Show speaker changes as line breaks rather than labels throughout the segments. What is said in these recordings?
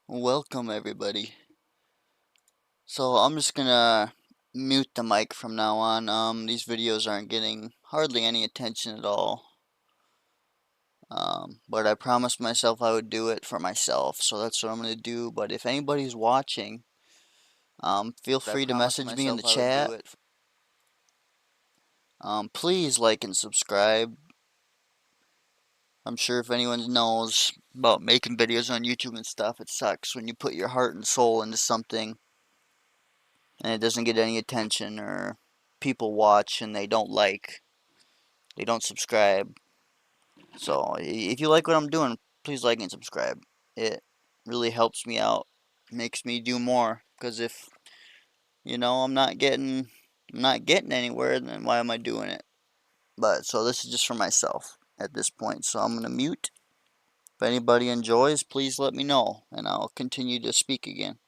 Welcome everybody. So I'm just gonna mute the mic from now on. These videos aren't getting hardly any attention at all. But I promised myself I would do it for myself, so that's what I'm gonna do. But if anybody's watching, feel free to message me in the chat. Please like and subscribe. I'm sure if anyone knows about making videos on YouTube and stuff, it sucks when you put your heart and soul into something and it doesn't get any attention or people watch and they don't subscribe. So if you like what I'm doing, please like and subscribe. It really helps me out, makes me do more. Because if I'm not getting anywhere, then why am I doing it? But so this is just for myself at this point. So I'm gonna mute. If anybody enjoys, please let me know, and I'll continue to speak again.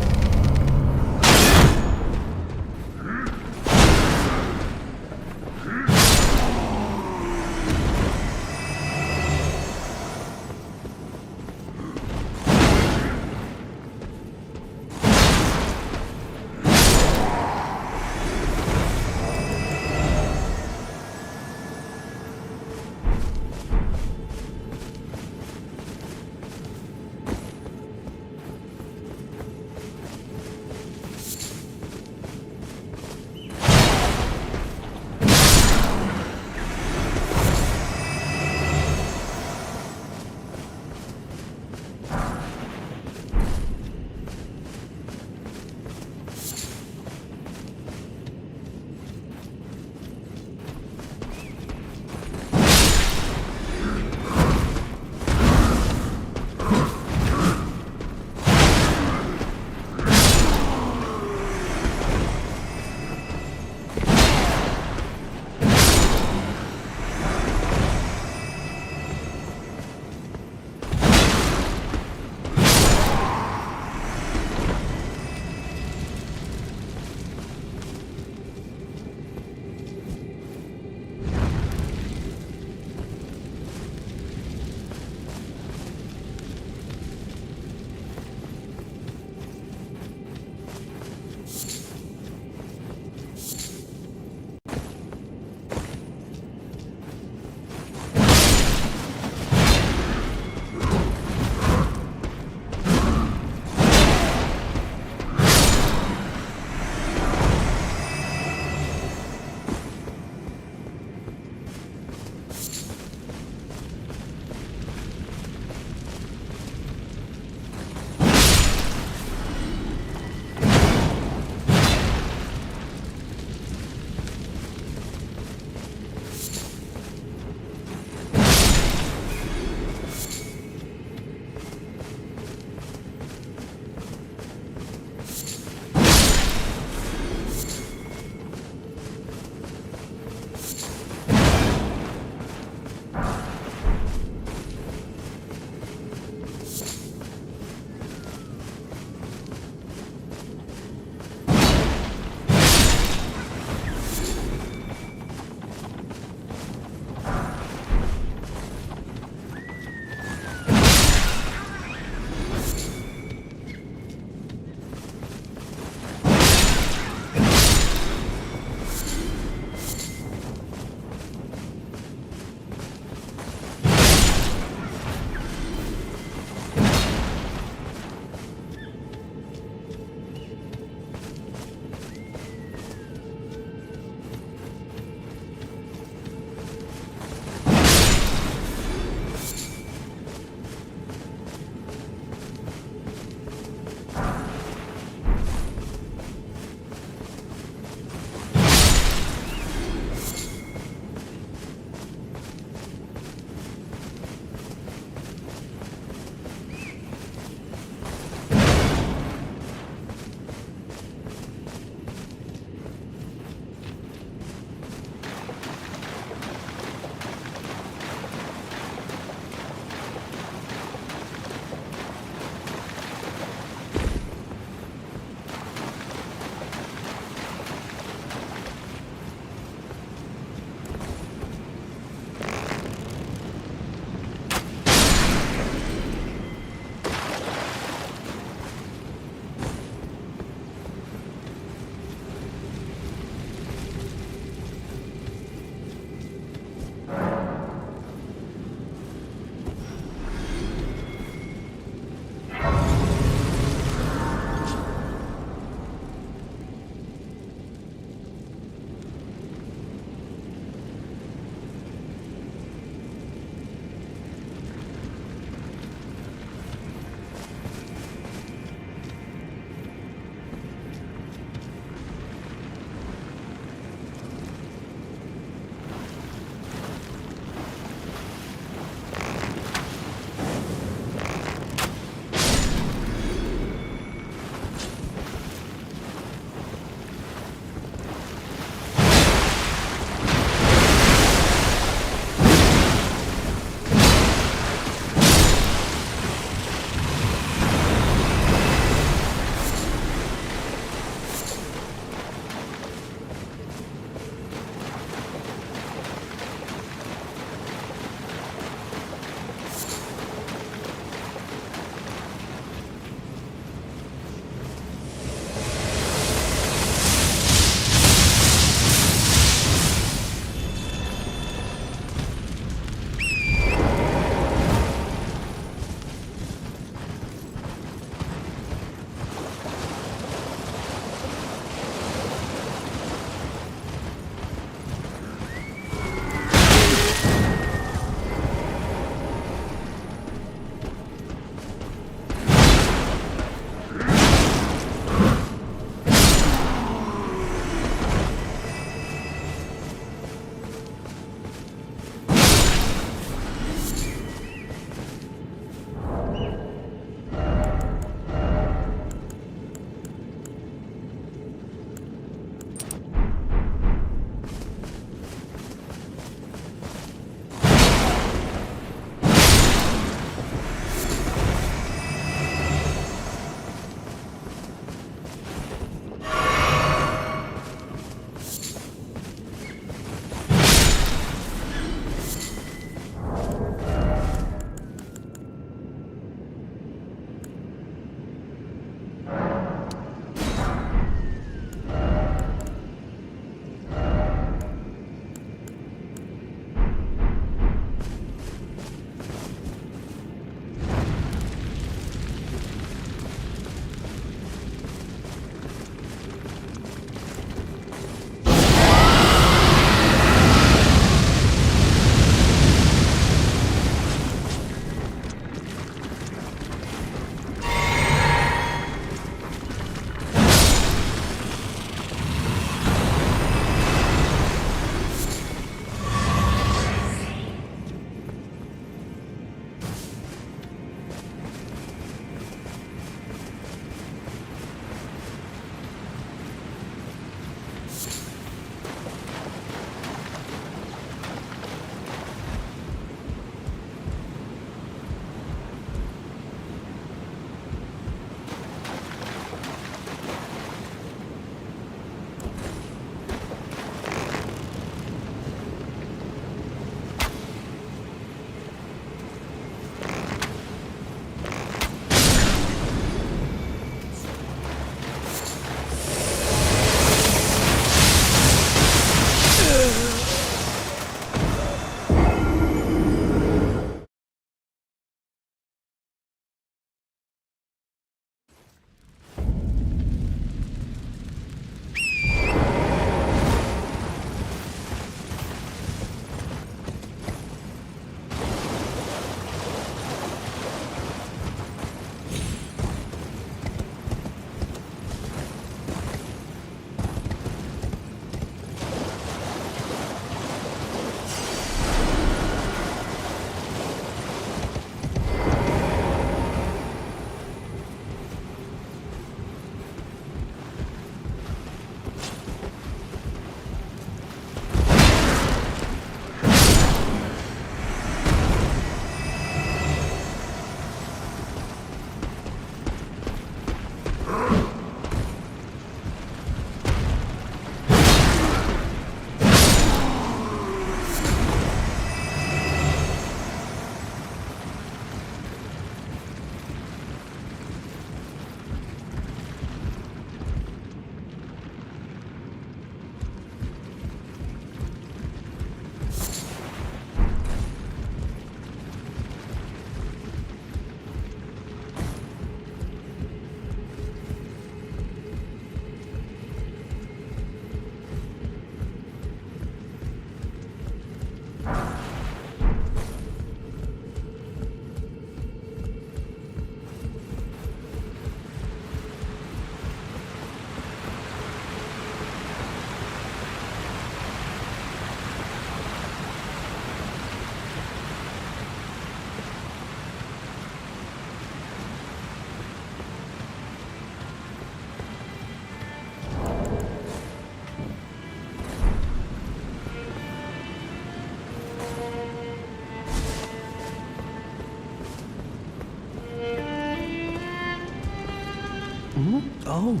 Oh,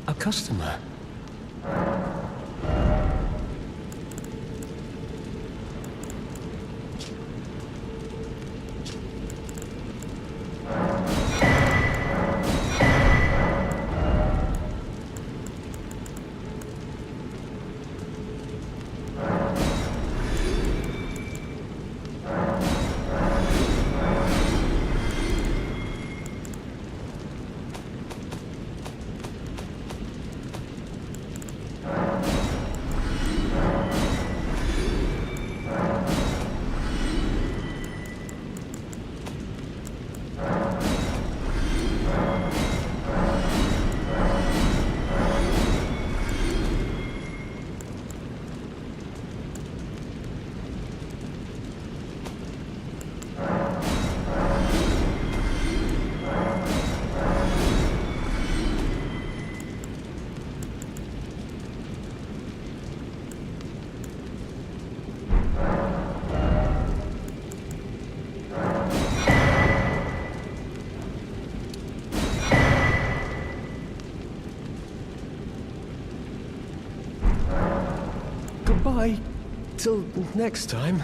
a customer. Goodbye. Till next time.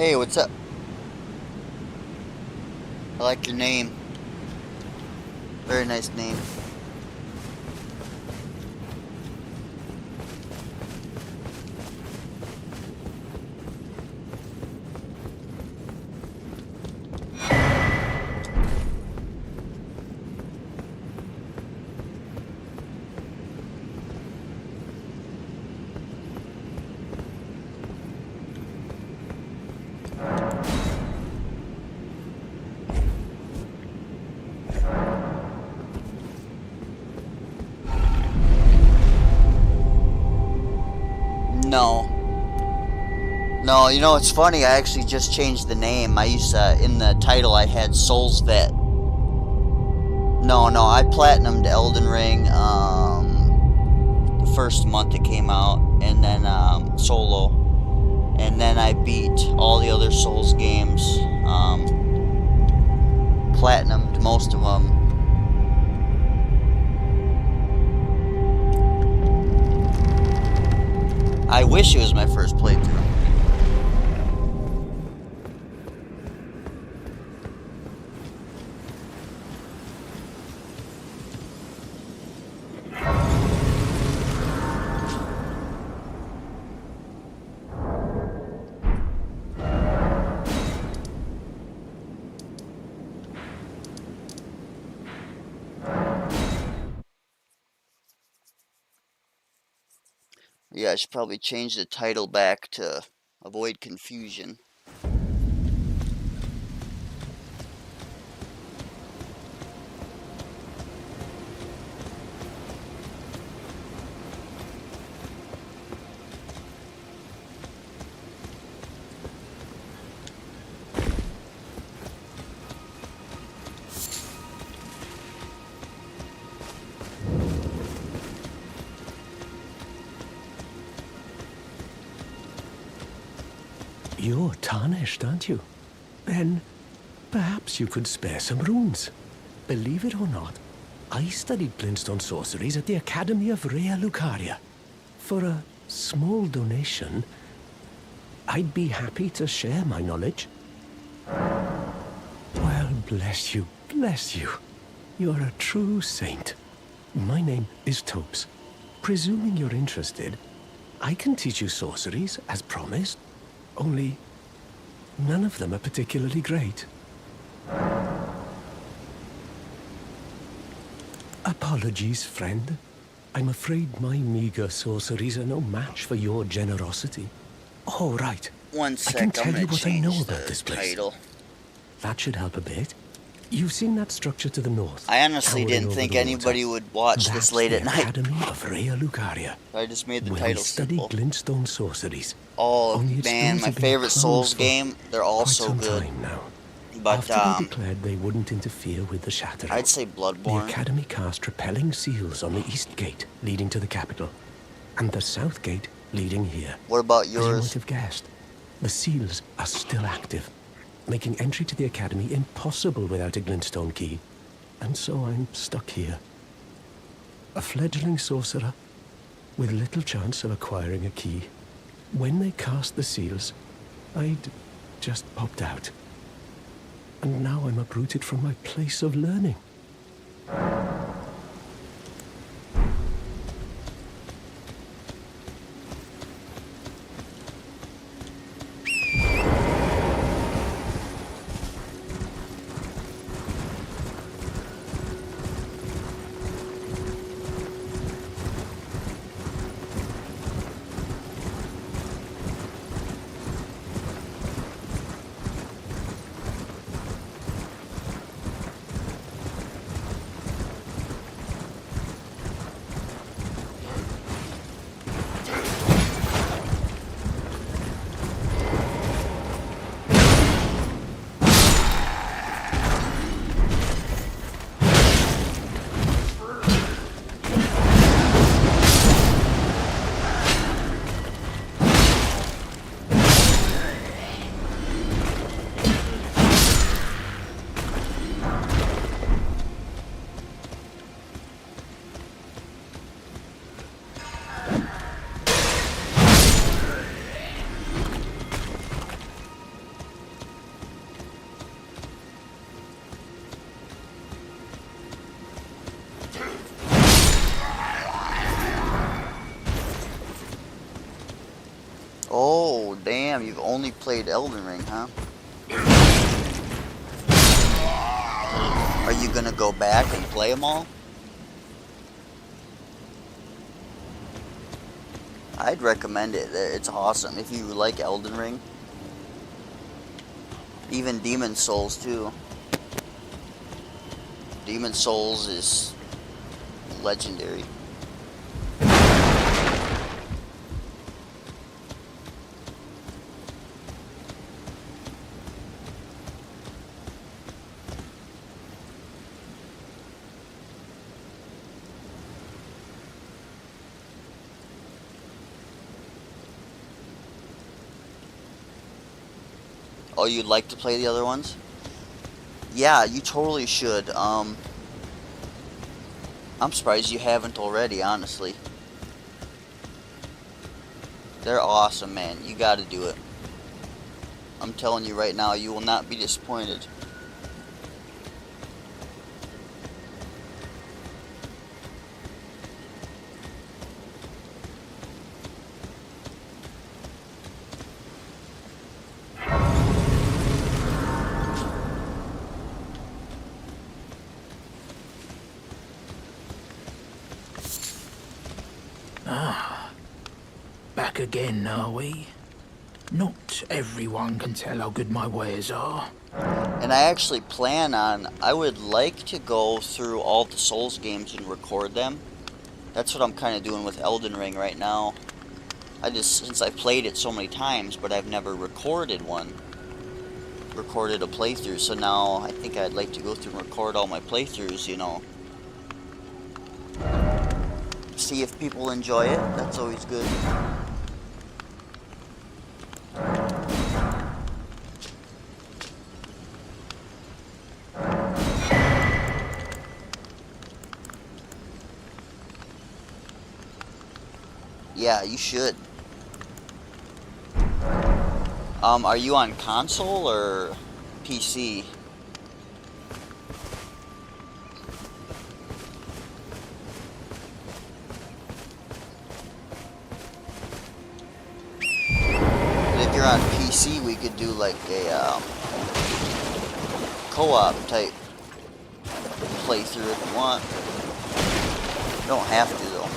Hey, what's up? I like your name. Very nice name. No. No, you know, it's funny, I actually just changed the name. I used to, in the title I had Souls Vet. No, I platinumed Elden Ring, the first month it came out, and then, solo. And then I beat all the other Souls games, platinumed most of them. I wish it was my first playthrough. Yeah, I should probably change the title back to avoid confusion.
You're tarnished, aren't you? Then, perhaps you could spare some runes. Believe it or not, I studied glintstone sorceries at the Academy of Rea Lucaria. For a small donation, I'd be happy to share my knowledge. Well, bless you, bless you. You're a true saint. My name is Topes. Presuming you're interested, I can teach you sorceries, as promised. Only, none of them are particularly great. Apologies, friend. I'm afraid my meager sorceries are no match for your generosity. Oh, right.
One
I can
sec, I'm
tell you
gonna
what I know
change
about
the
this place.
title.
That should help a bit. You've seen that structure to the north.
I honestly
towering
didn't
over
think
the
anybody
water.
would watch
That's
this late
the
at night.
Academy of Rea Lucaria.
I just made the
Where
title
we study
simple.
glintstone sorceries.
Oh
Only its
man,
doors
my
have been
favorite
closed
Souls
for
game. They're all
quite
so
some
good.
time now.
But
After they declared they wouldn't interfere with the Shattering,
I'd say
the
Bloodborne.
Academy cast repelling seals on the east gate leading to the capital, and the south gate leading here.
What about
As you might
yours?
have guessed, the seals are still active, making entry to the Academy impossible without a glintstone key. And so I'm stuck here. A fledgling sorcerer with little chance of acquiring a key. When they cast the seals, I'd just popped out. And now I'm uprooted from my place of learning.
damn, you've only played Elden Ring, huh? Are you gonna go back and play them all? I'd recommend it. It's awesome if you like Elden Ring. Even Demon Souls too. Demon Souls is legendary. Oh, you'd like to play the other ones? Yeah, you totally should. I'm surprised you haven't already, honestly. They're awesome, man. You gotta do it. I'm telling you right now, you will not be disappointed.
Back again, are we? Not everyone can tell how good my wares are.
And I actually plan on, I would like to go through all the Souls games and record them. That's what I'm kind of doing with Elden Ring right now. Since I've played it so many times, but I've never recorded one. Recorded a playthrough, so now I think I'd like to go through and record all my playthroughs, you know. See if people enjoy it, that's always good. Yeah, you should. Are you on console or PC? And if you're on PC, we could do like a co-op type playthrough if you want. You don't have to though.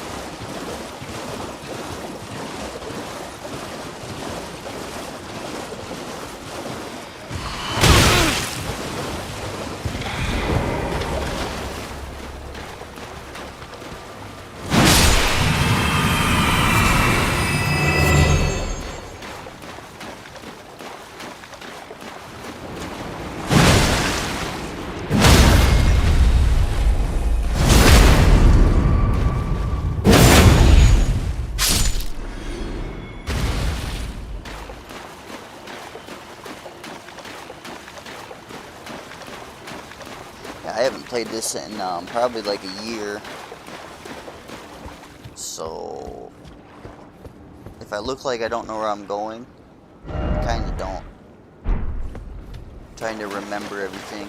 I haven't played this in probably like a year. So, if I look like I don't know where I'm going, I kind of don't. I'm trying to remember everything.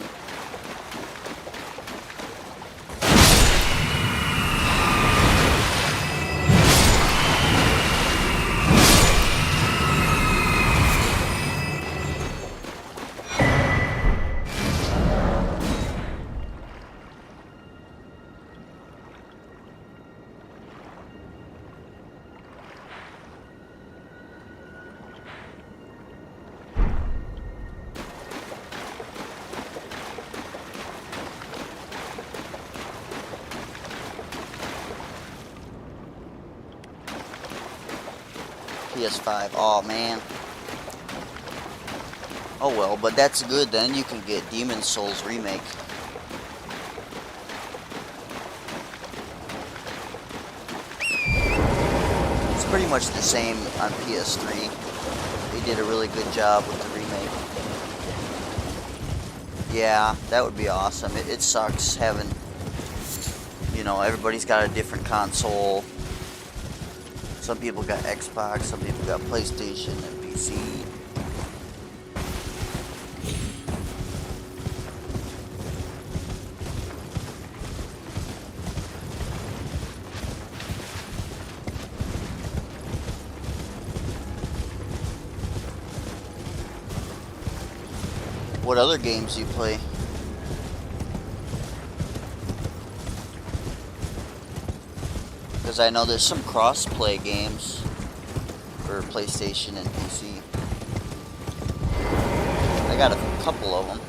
PS5. Oh man. Oh well, but that's good then. You can get Demon Souls Remake. It's pretty much the same on PS3. They did a really good job with the remake. Yeah, that would be awesome. It sucks having, you know, everybody's got a different console. Some people got Xbox, some people got PlayStation and PC. What other games do you play? Because I know there's some cross-play games for PlayStation and PC. I got a couple of them.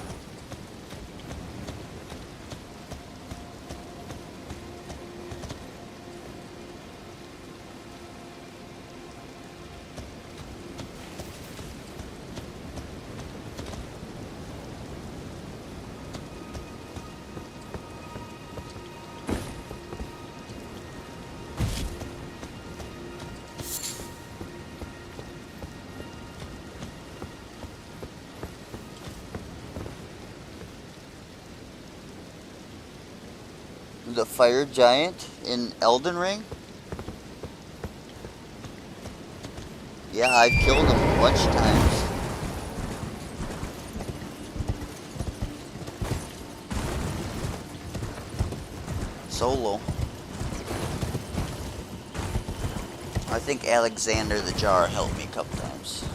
The fire giant in Elden Ring? Yeah, I've killed him a bunch of times. Solo. I think Alexander the Jar helped me a couple times.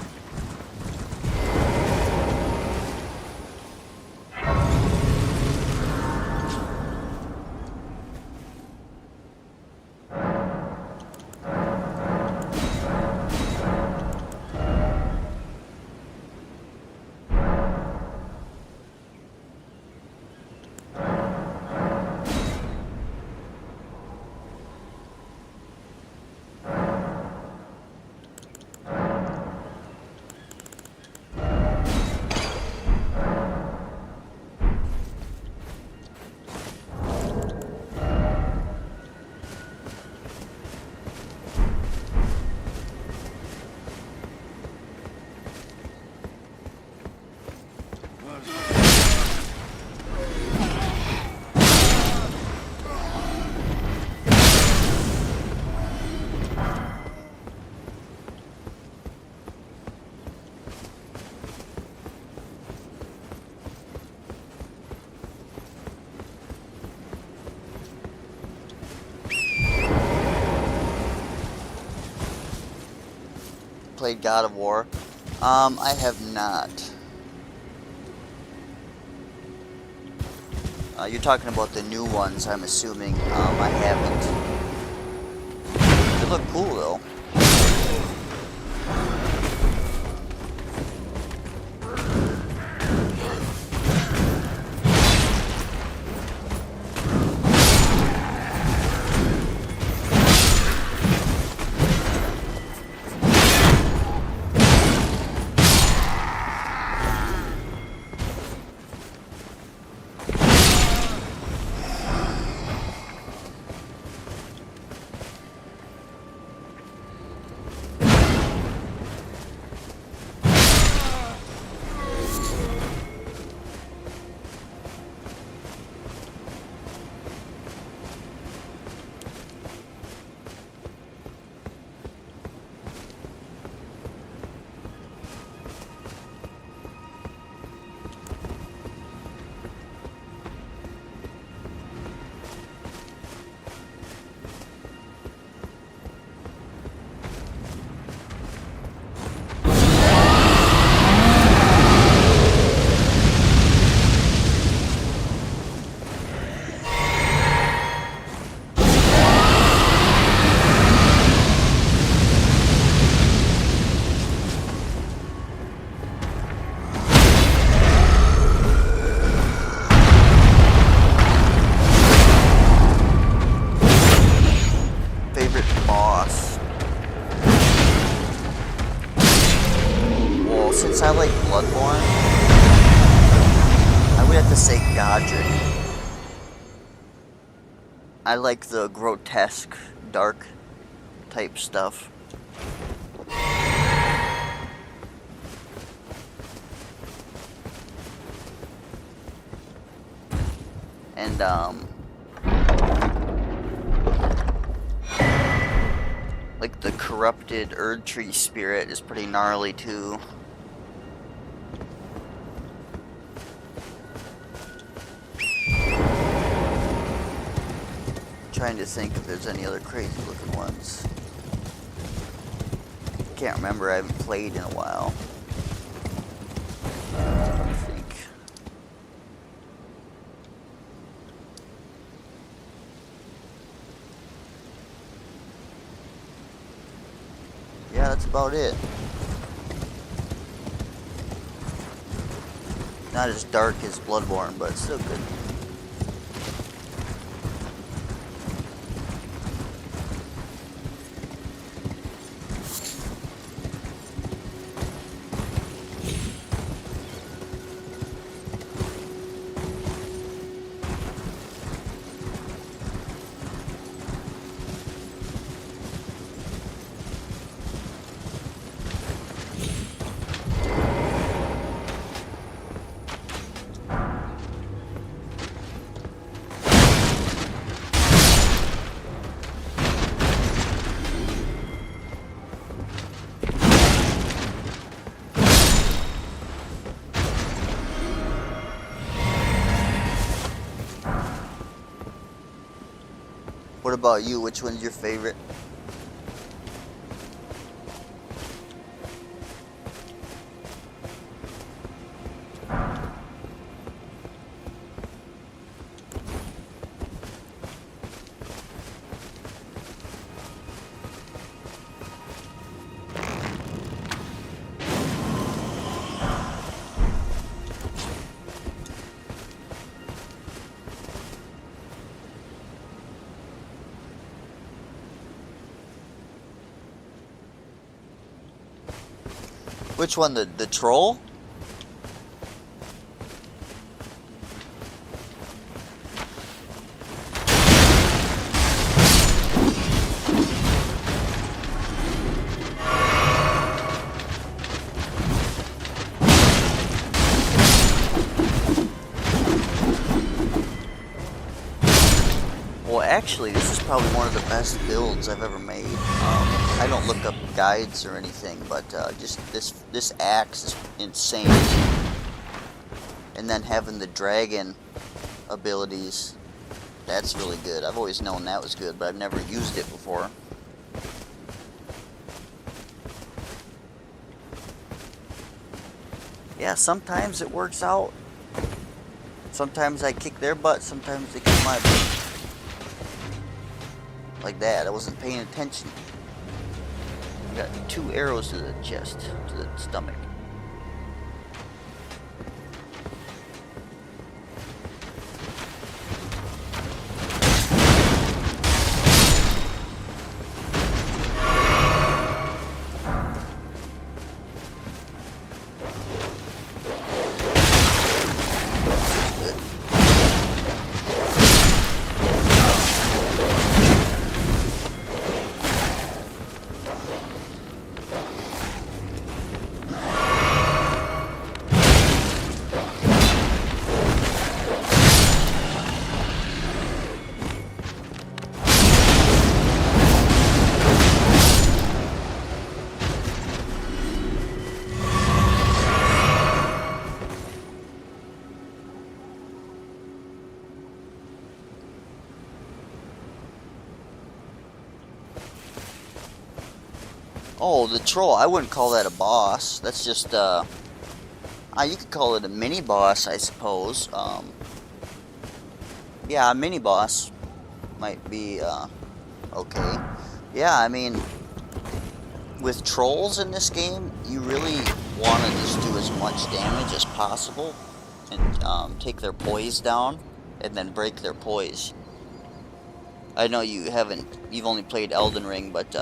Played God of War. I have not. You're talking about the new ones, I'm assuming. I haven't. They look cool though. Since I like Bloodborne, I would have to say Godric. I like the grotesque, dark type stuff. And, like the corrupted Erd Tree spirit is pretty gnarly too. Trying to think if there's any other crazy looking ones. Can't remember, I haven't played in a while. I think. that's about it. Not as dark as Bloodborne, but it's still good. What about you? Which one's your favorite? Which one? The troll? Well, actually, this is probably one of the best builds I've ever made. I don't look up guides or anything, but just this axe is insane. And then having the dragon abilities, that's really good. I've always known that was good, but I've never used it before. Yeah, sometimes it works out. Sometimes I kick their butt, sometimes they kick my butt. Like that, I wasn't paying attention. I got 2 arrows to the chest, to the stomach. Oh, the troll. I wouldn't call that a boss. That's just, you could call it a mini boss, I suppose. Yeah, a mini boss might be, okay. Yeah, I mean, with trolls in this game, you really want to just do as much damage as possible and take their poise down and then break their poise. I know you've only played Elden Ring, but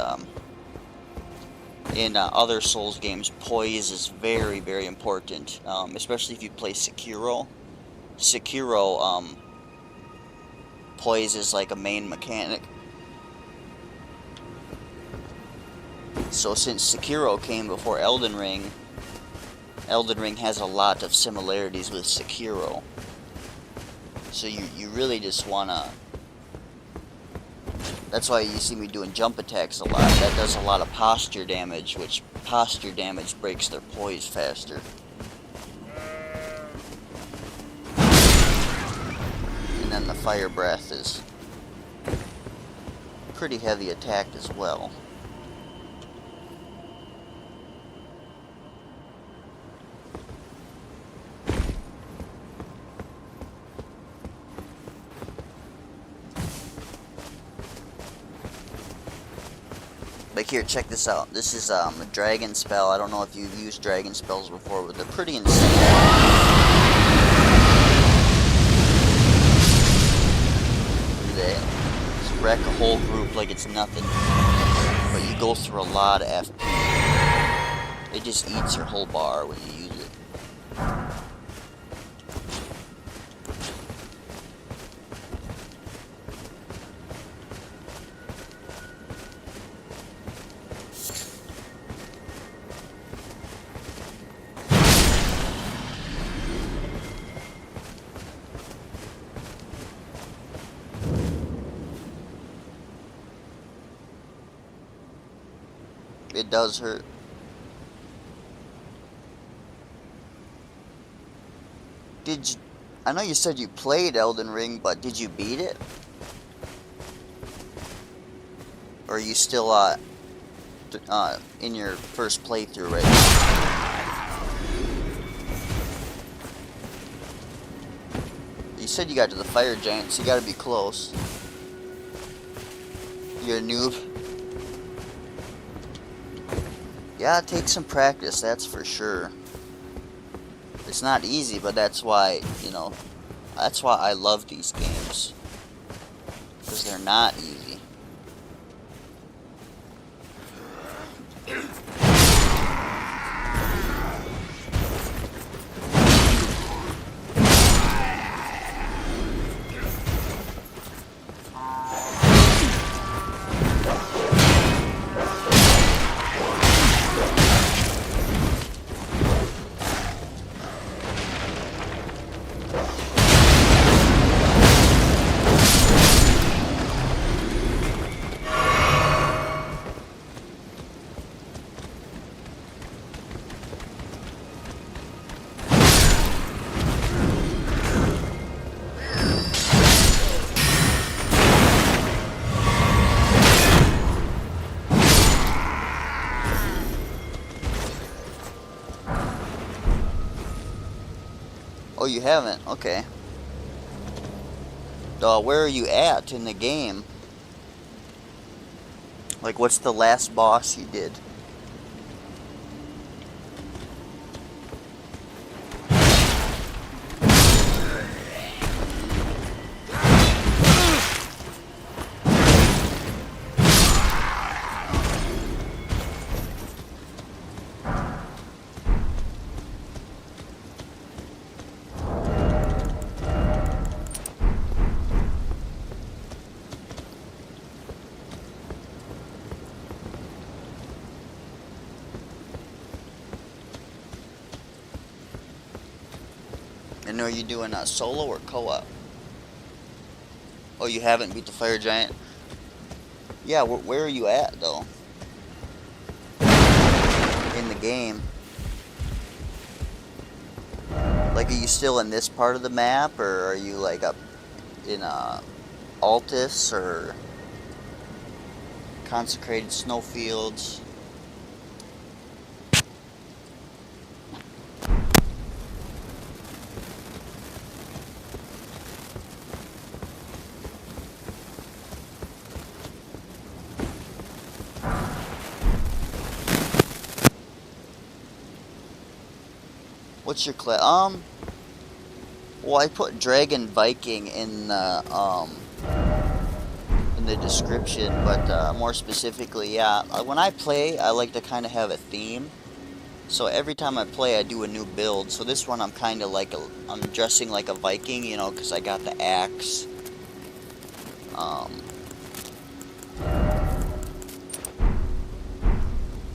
in other Souls games, poise is very, very important, especially if you play Sekiro. Sekiro, poise is like a main mechanic. So since Sekiro came before Elden Ring has a lot of similarities with Sekiro. So you really just wanna... That's why you see me doing jump attacks a lot. That does a lot of posture damage, which posture damage breaks their poise faster. And then the fire breath is pretty heavy attack as well. Like here, check this out. This is a dragon spell. I don't know if you've used dragon spells before, but they're pretty insane. They just wreck a whole group like it's nothing. But you go through a lot of FP. It just eats your whole bar when you use it. It does hurt. Did you, I know you said you played Elden Ring, but did you beat it? Or are you still in your first playthrough right now? You said you got to the fire giant, so you gotta be close. You're a noob. Yeah, it takes some practice, that's for sure. It's not easy, but that's why, you know, that's why I love these games. Because they're not easy. Oh, you haven't? Okay. Where are you at in the game? Like, what's the last boss you did? And are you doing a solo or co-op? Oh, you haven't beat the fire giant? Yeah, where are you at, though? In the game. Like, are you still in this part of the map, or are you, like, up in, Altus, or consecrated snowfields? What's your class? Well, I put Dragon Viking in the description, but more specifically, yeah. When I play, I like to kind of have a theme. So every time I play, I do a new build. So this one, I'm kind of like I'm dressing like a Viking, you know, because I got the axe.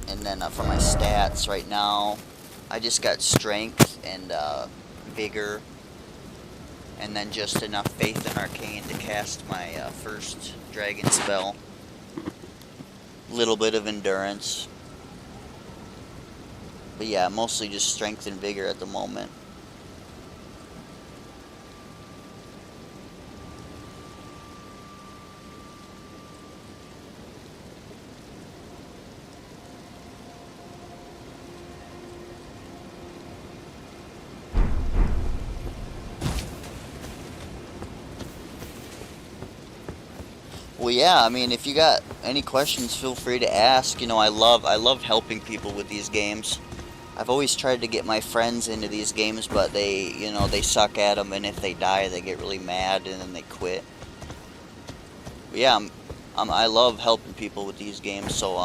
And then for my stats right now, I just got strength and vigor, and then just enough faith in arcane to cast my first dragon spell. Little bit of endurance, but yeah, mostly just strength and vigor at the moment. Well, yeah, I mean, if you got any questions, feel free to ask. You know, I love helping people with these games. I've always tried to get my friends into these games, but they, you know, they suck at them, and if they die, they get really mad, and then they quit. But yeah, I love helping people with these games, so,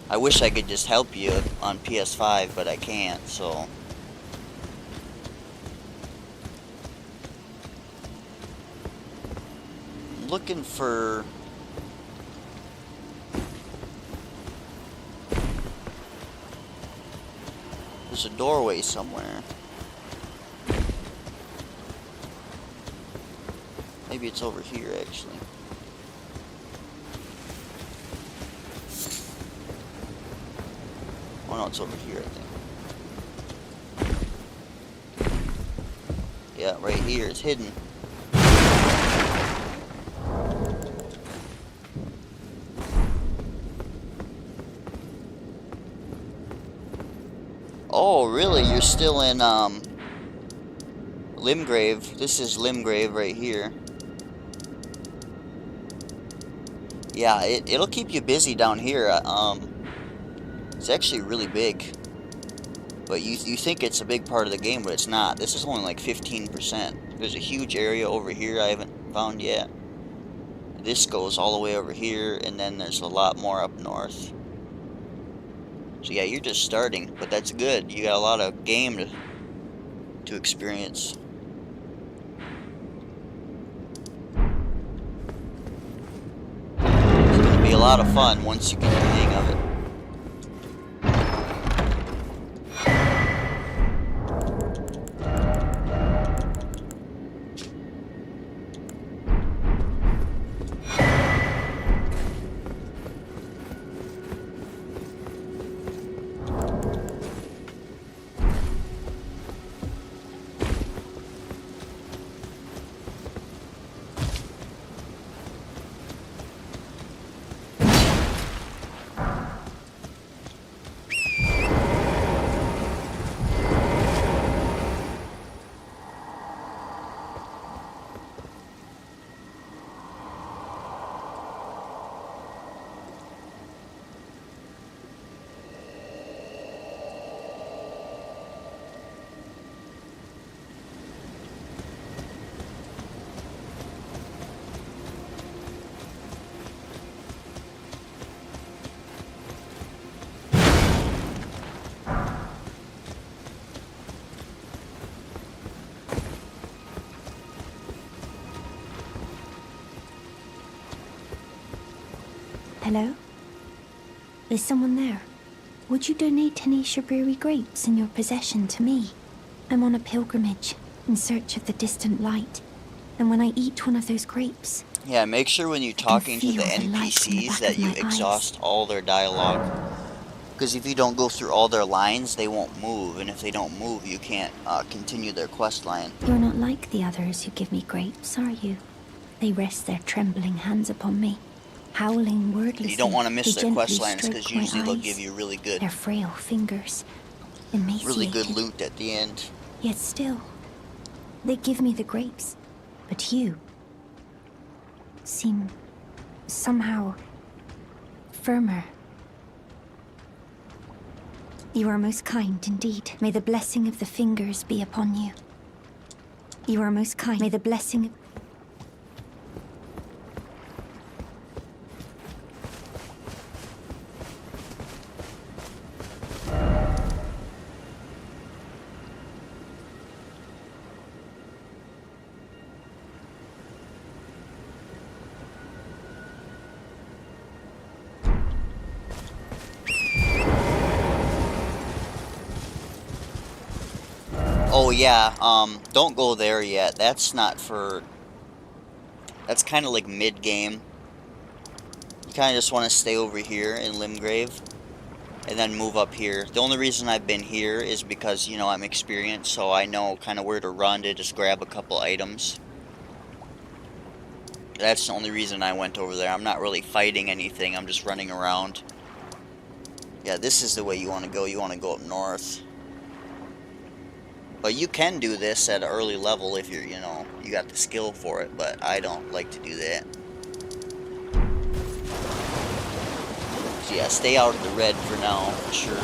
I wish I could just help you on PS5, but I can't, so. I'm looking for... There's a doorway somewhere. Maybe it's over here, actually. Oh no, it's over here, I think. Yeah, right here. It's hidden. Oh, really? You're still in, Limgrave. This is Limgrave right here. Yeah, it'll keep you busy down here. It's actually really big. But you think it's a big part of the game, but it's not. This is only like 15%. There's a huge area over here I haven't found yet. This goes all the way over here, and then there's a lot more up north. So yeah, you're just starting, but that's good. You got a lot of game to experience. It's gonna be a lot of fun once you get the hang of it.
Hello? Is someone there? Would you donate any Shabiri grapes in your possession to me? I'm on a pilgrimage in search of the distant light, and when I eat one of those grapes...
Yeah, make sure when you're talking to the NPCs that you exhaust all their dialogue. Because if you don't go through all their lines, they won't move, and if they don't move, you can't continue their quest line.
You're not like the others who give me grapes, are you? They rest their trembling hands upon me, howling wordlessly.
You don't want to miss their quest lines,
because
because usually they'll give you really good loot at the end.
Yet still, they give me the grapes. But you seem somehow firmer. You are most kind indeed. May the blessing of the fingers be upon you. You are most kind. May the blessing of...
Oh yeah, don't go there yet. That's not for... That's kind of like mid-game. You kind of just want to stay over here in Limgrave, and then move up here. The only reason I've been here is because, you know, I'm experienced, so I know kind of where to run to just grab a couple items. That's the only reason I went over there. I'm not really fighting anything, I'm just running around. Yeah, this is the way you want to go. You want to go up north. But you can do this at an early level if you're, you know, you got the skill for it, but I don't like to do that. So yeah, stay out of the red for now, for sure.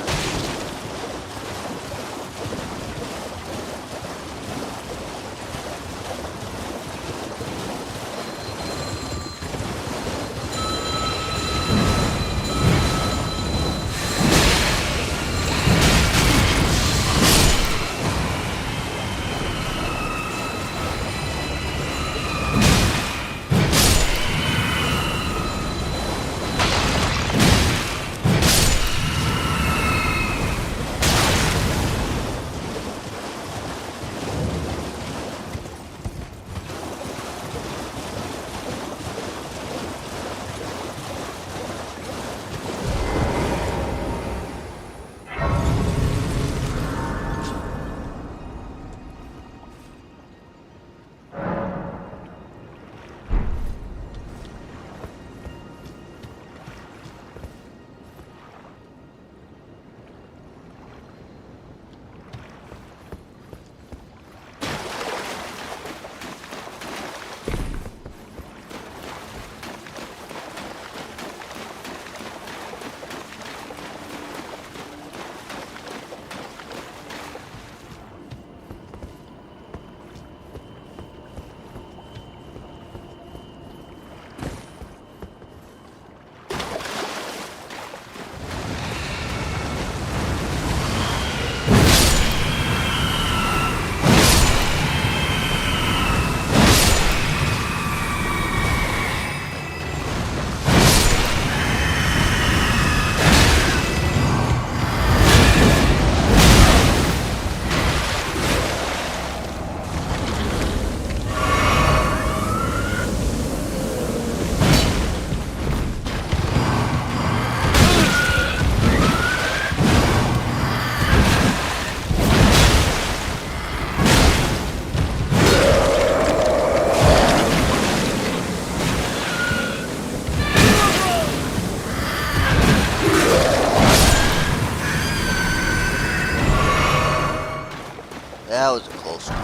That was a close one.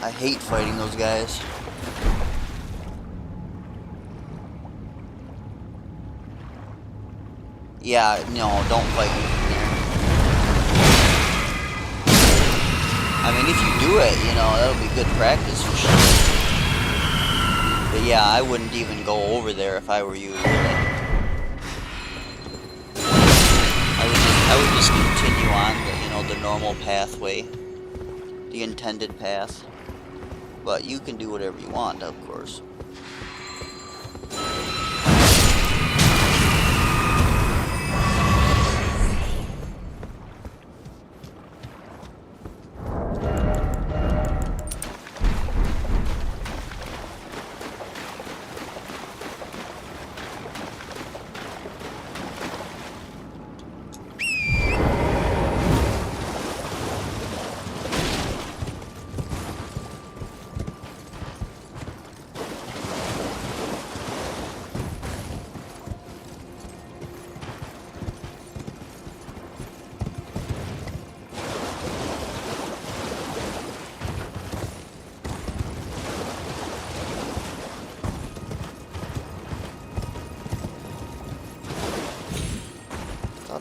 I hate fighting those guys. Yeah, no, don't fight me from there. I mean, if you do it, you know, that'll be good practice for sure. But yeah, I wouldn't even go over there if I were you, really. I would just continue on the, you know, the normal pathway, the intended path. But you can do whatever you want, of course.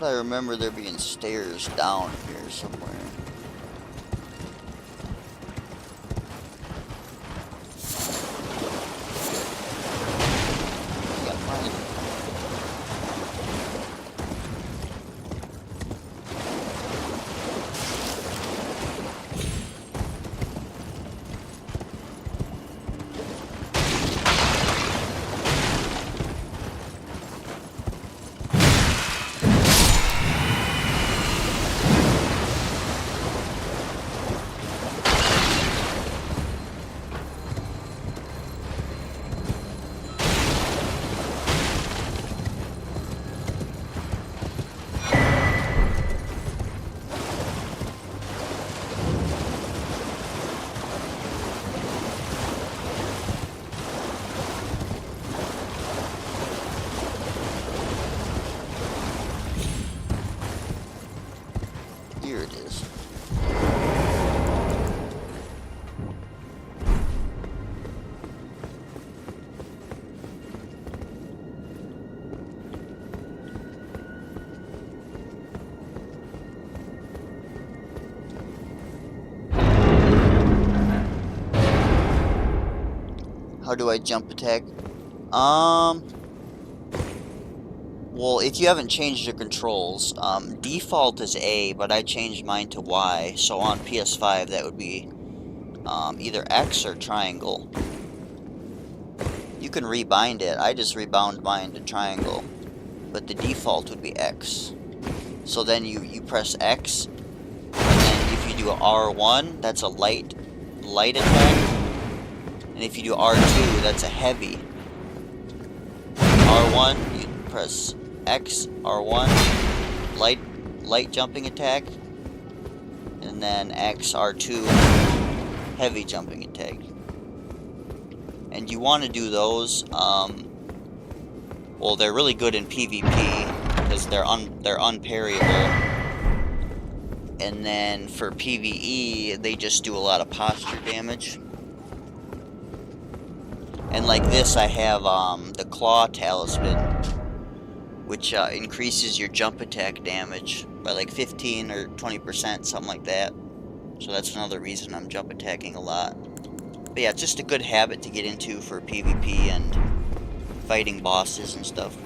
I remember there being stairs down here somewhere. I gotta find it. do I jump attack? Well, if you haven't changed your controls, default is A, but I changed mine to Y. So on PS5, that would be either X or triangle. You can rebind it. I just rebound mine to triangle, but the default would be X. So then you press X, and then if you do R1, that's a light attack, and if you do R2, that's a heavy. R1, you press X, R1, light jumping attack, and then X, R2, heavy jumping attack. And you want to do those, well, they're really good in PvP, because they're unparryable. And then for PvE, they just do a lot of posture damage. And like this, I have the Claw Talisman, which increases your jump attack damage by like 15 or 20%, something like that. So that's another reason I'm jump attacking a lot. But yeah, it's just a good habit to get into for PvP and fighting bosses and stuff.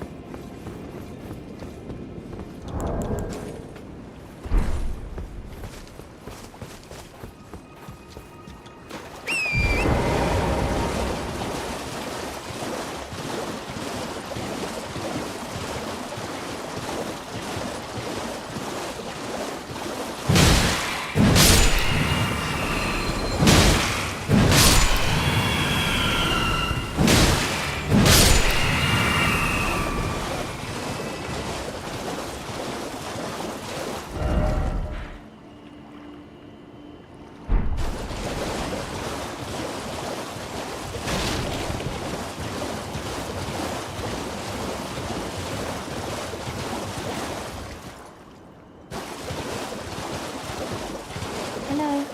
Hello?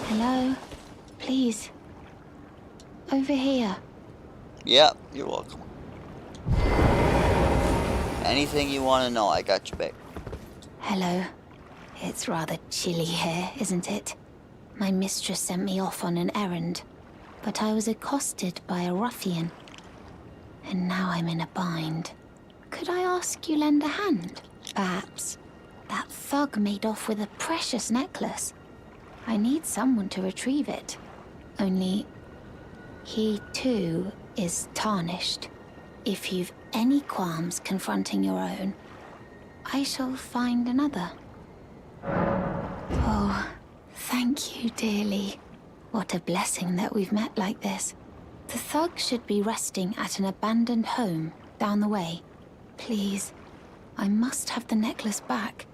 Hello? Please. Over here.
Yep, you're welcome. Anything you want to know, I got your back.
Hello. It's rather chilly here, isn't it? My mistress sent me off on an errand, but I was accosted by a ruffian. And now I'm in a bind. Could I ask you lend a hand? Perhaps. That thug made off with a precious necklace. I need someone to retrieve it. Only, he too is tarnished. If you've any qualms confronting your own, I shall find another. Oh, thank you dearly. What a blessing that we've met like this. The thug should be resting at an abandoned home down the way. Please, I must have the necklace back.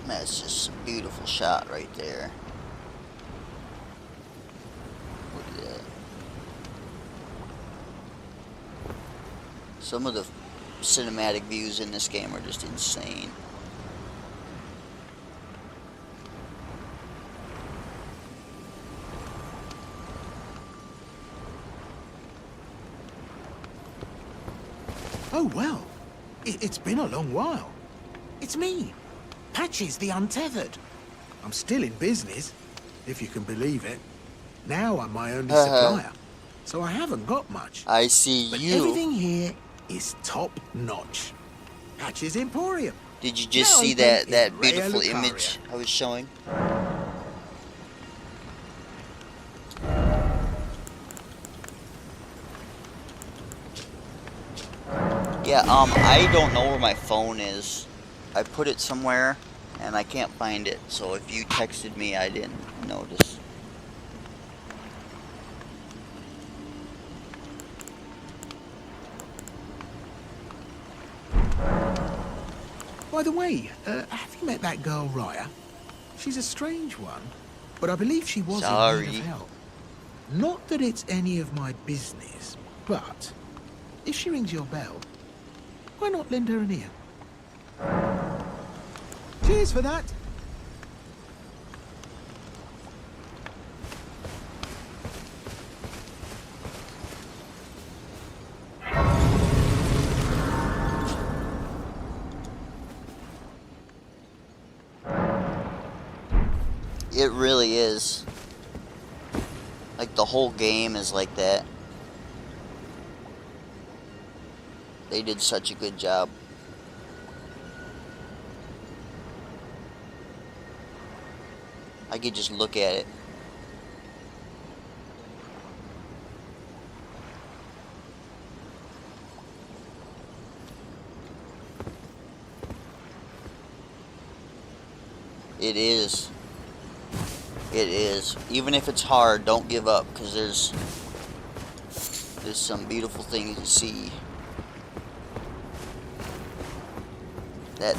That's just a beautiful shot right there. Look at that. Some of the cinematic views in this game are just insane.
Oh, well. It's been a long while. It's me, Patches the Untethered. I'm still in business, if you can believe it. Now I'm my only supplier, so I haven't got much.
I see
But
you.
everything here is top-notch. Patches Emporium.
Did you just
Now
see
open
that
in
beautiful
Rea
image
Lucaria.
I was showing? Yeah, I don't know where my phone is. I put it somewhere and I can't find it. So if you texted me, I didn't notice.
By the way, have you met that girl, Raya? She's a strange one, but I believe she was in need
Sorry.
of help. Not that it's any of my business, but if she rings your bell, why not lend her an ear? Cheers for that.
It really is. Like, the whole game is like that. They did such a good job. I could just look at it. It is. It is. Even if it's hard, don't give up, because there's some beautiful things to see.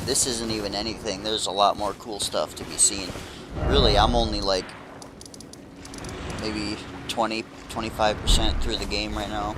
This isn't even anything. There's a lot more cool stuff to be seen. Really, I'm only like maybe 25% through the game right now.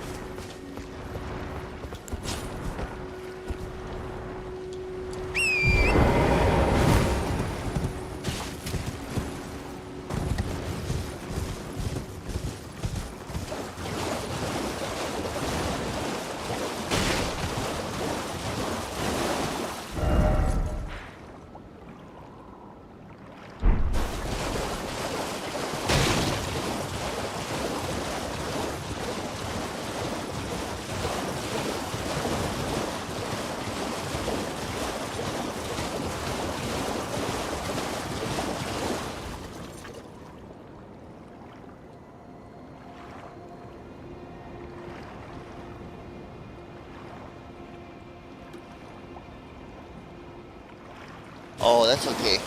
Oh, that's okay.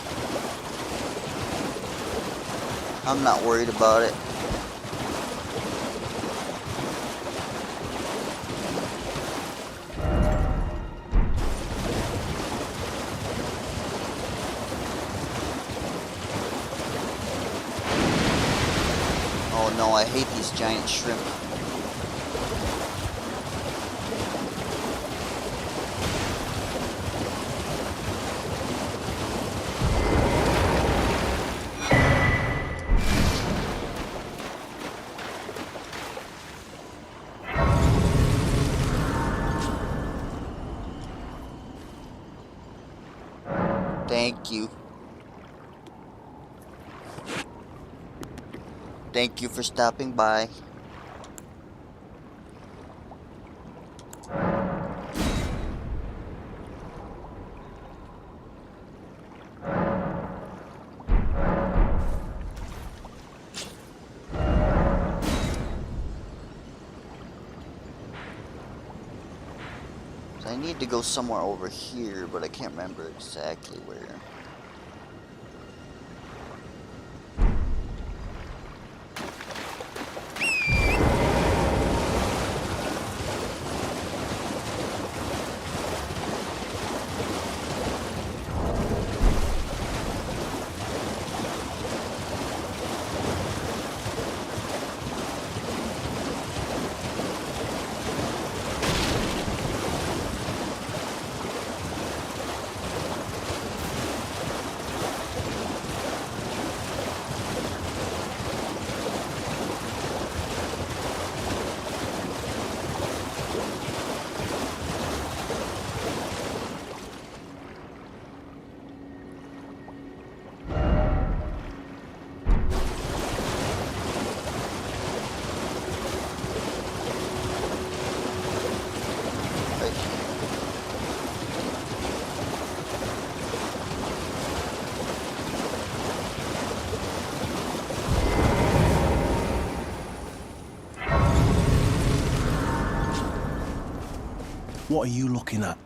I'm not worried about it. Oh no, I hate these giant shrimp. Thank you. Thank you for stopping by. I need to go somewhere over here, but I can't remember exactly where. Right here.
What are you looking at?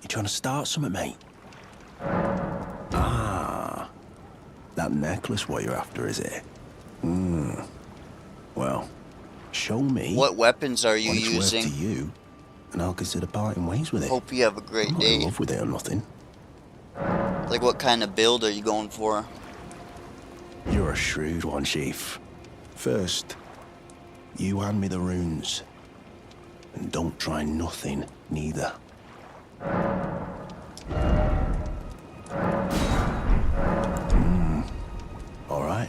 You trying to start something, mate? Ah, that necklace what you're after, is it? Well, show me
What weapons are you
what it's worth to
using?
you, and I'll consider parting ways with it.
Hope you have a
I'm
great
not in
day.
love with it or nothing.
Like, what kind of build are you going for?
You're a shrewd one, Chief. First, you hand me the runes. And don't try nothing, neither. All right.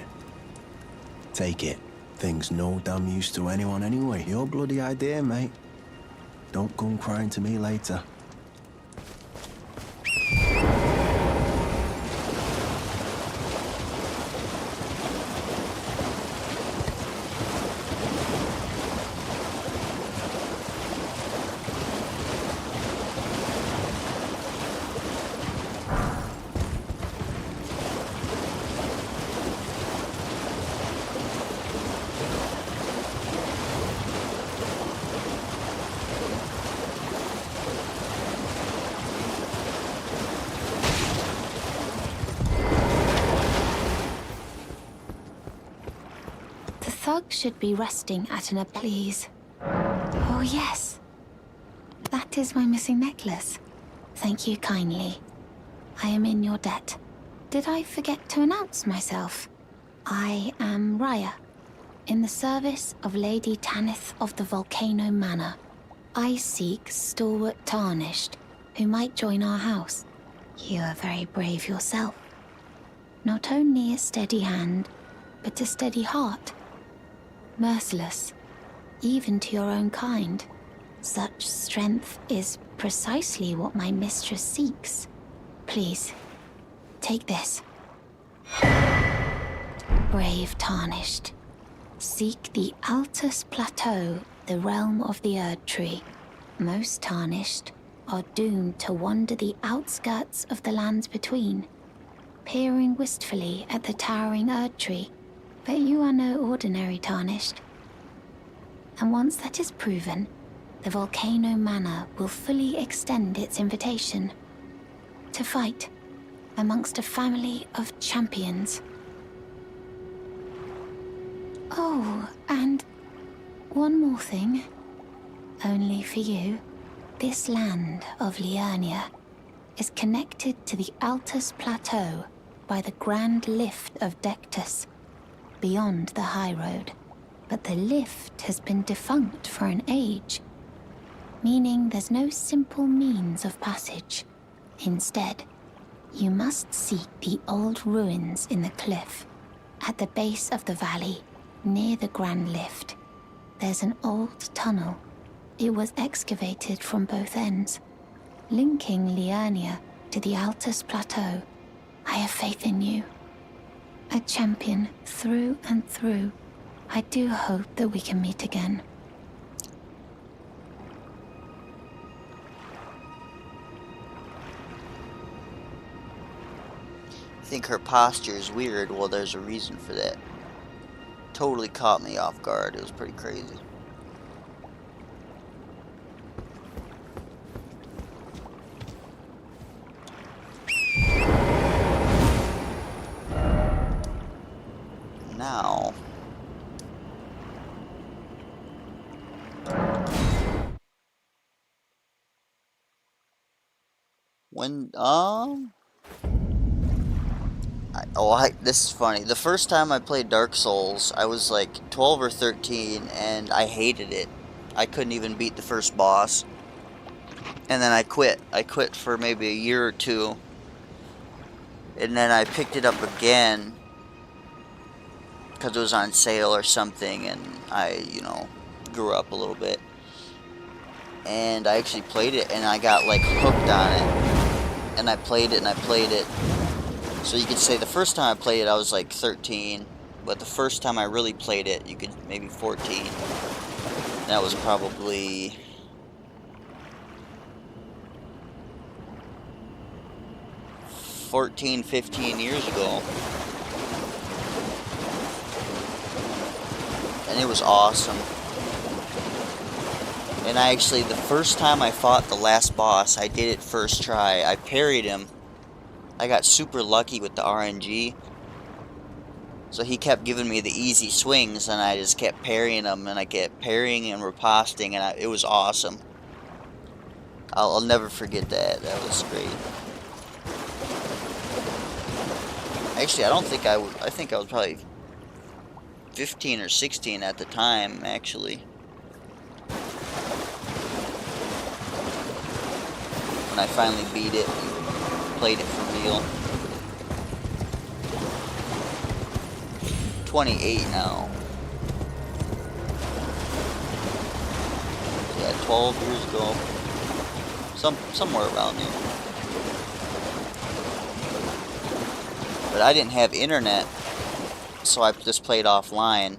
Take it. Thing's no damn use to anyone anyway. Your bloody idea, mate. Don't come crying to me later.
The thug should be resting at an please. Oh, yes. That is my missing necklace. Thank you kindly. I am in your debt. Did I forget to announce myself? I am Raya, in the service of Lady Tanith of the Volcano Manor. I seek stalwart Tarnished, who might join our house. You are very brave yourself. Not only a steady hand, but a steady heart. Merciless, even to your own kind. Such strength is precisely what my mistress seeks. Please, take this. Brave Tarnished. Seek the Altus Plateau, the realm of the Erd Tree. Most Tarnished are doomed to wander the outskirts of the lands between, peering wistfully at the towering Erd Tree. But you are no ordinary Tarnished. And once that is proven, the Volcano Manor will fully extend its invitation to fight amongst a family of champions. Oh, and one more thing. Only for you. This land of Liurnia is connected to the Altus Plateau by the Grand Lift of Dectus, beyond the high road. But the lift has been defunct for an age, meaning there's no simple means of passage. Instead, you must seek the old ruins in the cliff. At the base of the valley, near the Grand Lift, there's an old tunnel. It was excavated from both ends, linking Liurnia to the Altus Plateau. I have faith in you. A champion through and through. I do hope that we can meet again.
I think her posture is weird. Well, there's a reason for that. Totally caught me off guard. It was pretty crazy. Now, when this is funny. The first time I played Dark Souls, I was like 12 or 13, and I hated it. I couldn't even beat the first boss. And then I quit. I quit for maybe a year or two. And then I picked it up again because it was on sale or something, and I, grew up a little bit. And I actually played it, and I got like hooked on it. And I played it, and I played it. So you could say the first time I played it, I was like 13. But the first time I really played it, you could maybe 14. That was probably 14, 15 years ago. And it was awesome. And I actually, the first time I fought the last boss, I did it first try. I parried him. I got super lucky with the RNG. So he kept giving me the easy swings, and I just kept parrying them, and I kept parrying and riposting, and it was awesome. I'll never forget that. That was great. Actually, I don't think I was. I think I was probably 15 or 16 at the time, actually. When I finally beat it and played it for real. 28 now. Yeah, 12 years ago. Somewhere around there. But I didn't have internet, so I just played offline.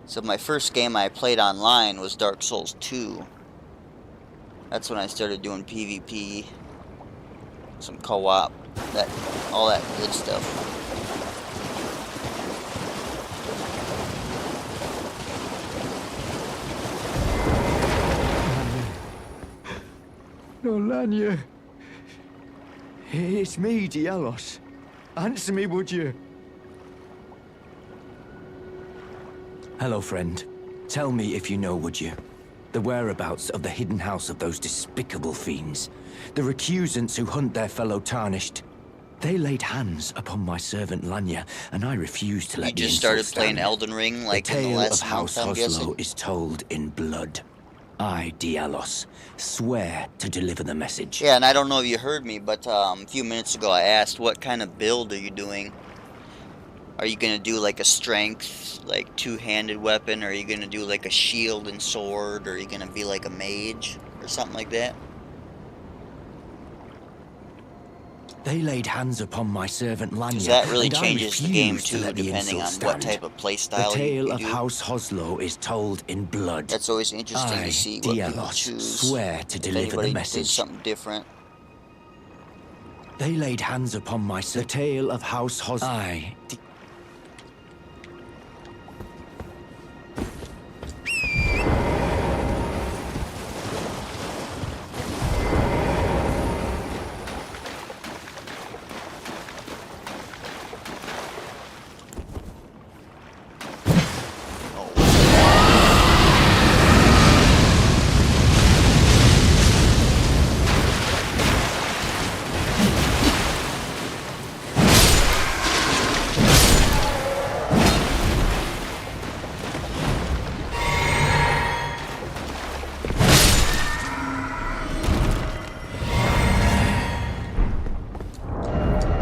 So my first game I played online was Dark Souls 2. That's when I started doing PvP, some co-op, all that good stuff.
No, Lanya. It's me, Dialos. Answer me, would you? Hello, friend. Tell me if you know, would you? The whereabouts of the hidden house of those despicable fiends. The recusants who hunt their fellow tarnished. They laid hands upon my servant Lanya, and I refused to let
You
the
just
insult
started playing
stand.
Elden Ring like in the
tale
last
of
month,
House
I'm
Hoslo
guessing?
is told in blood. I, Dialos, swear to deliver the message.
Yeah, and I don't know if you heard me, but a few minutes ago I asked, what kind of build are you doing? Are you gonna do like a strength, like two-handed weapon? Or are you gonna do like a shield and sword? Or are you gonna be like a mage? Or something like that?
They laid hands upon my servant Lanya,
Because that really
and I
changes the game
refused to
too,
let the
depending
insult
on what
stand.
type of play
The
style
tale
you
of
do.
House Hoslo is told in blood.
That's always interesting
I,
to see what people
Dialos,
choose.
swear to
If
deliver the
anybody does
message.
something different.
They laid hands upon my the tale of House Hoslo. I,
Oh,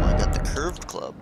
I got the curved club.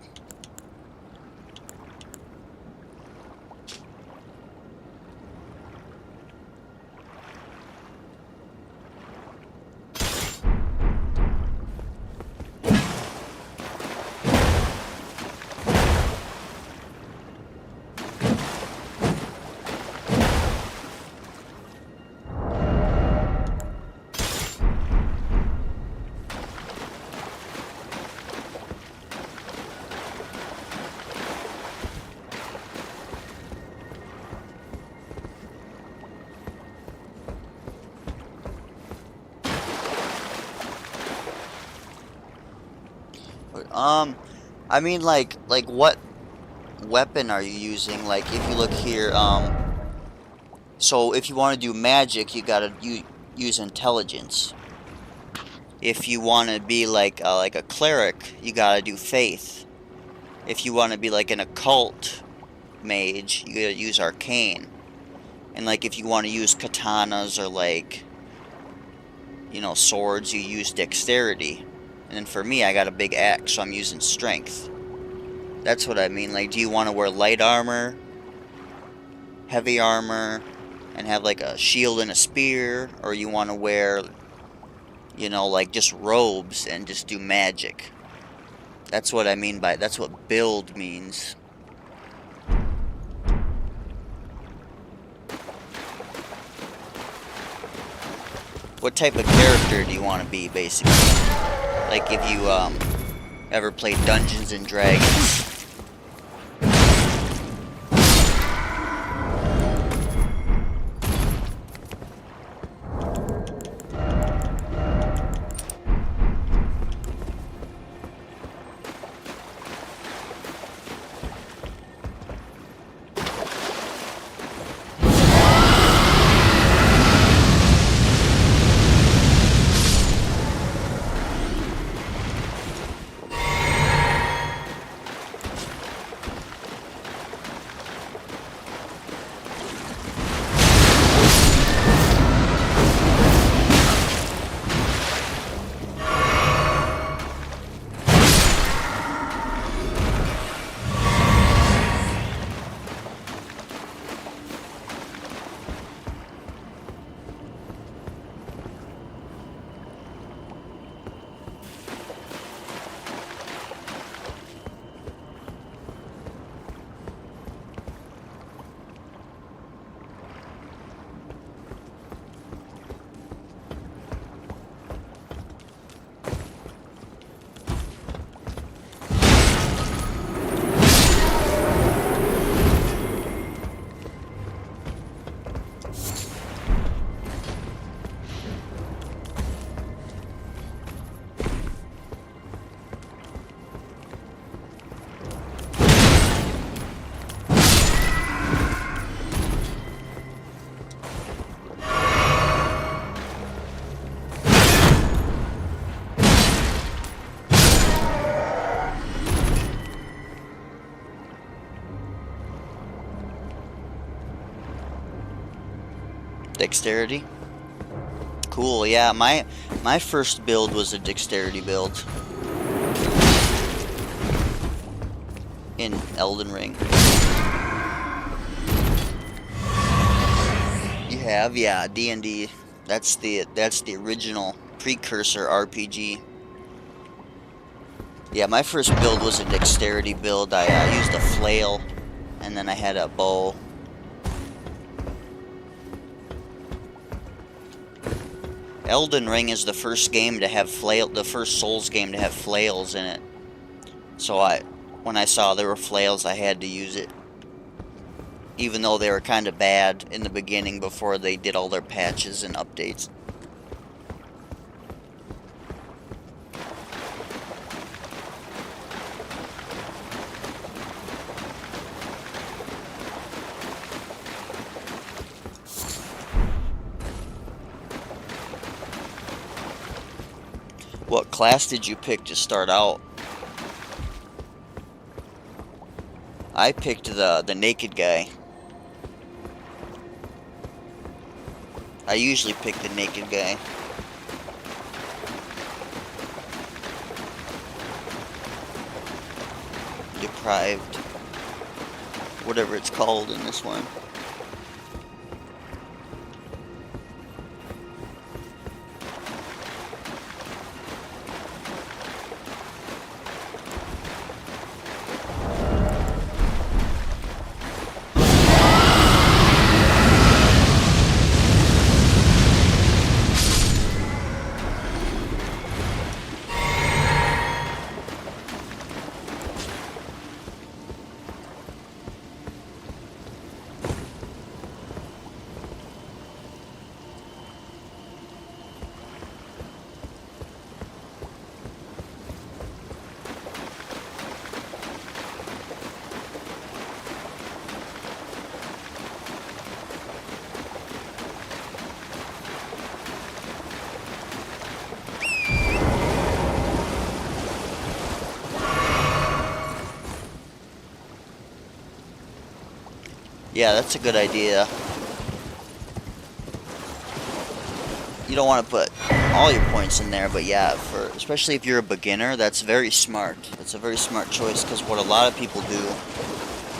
I mean, like what weapon are you using? Like, if you look here, so if you want to do magic, you gotta use intelligence. If you want to be like a cleric, you gotta do faith. If you want to be like an occult mage, you gotta use arcane. And like, if you want to use katanas or like, you know, swords, you use dexterity. And then for me, I got a big axe, so I'm using strength. That's what I mean. Like, do you want to wear light armor, heavy armor, and have like a shield and a spear? Or you want to wear, you know, like just robes and just do magic? That's what I mean by, that's what build means. What type of character do you want to be, basically? Like, if you ever played Dungeons and Dragons. Dexterity. Cool, yeah, my first build was a dexterity build in Elden Ring. You have, yeah, D&D. That's the original precursor RPG. Yeah, my first build was a dexterity build. I used a flail, and then I had a bow. Elden Ring is the first game to have the first Souls game to have flails in it. So when I saw there were flails, I had to use it. Even though they were kind of bad in the beginning before they did all their patches and updates. What class did you pick to start out? I picked the naked guy. I usually pick the naked guy. Deprived. Whatever it's called in this one. Yeah, that's a good idea. You don't want to put all your points in there, but yeah, especially if you're a beginner, that's very smart. That's a very smart choice, because what a lot of people do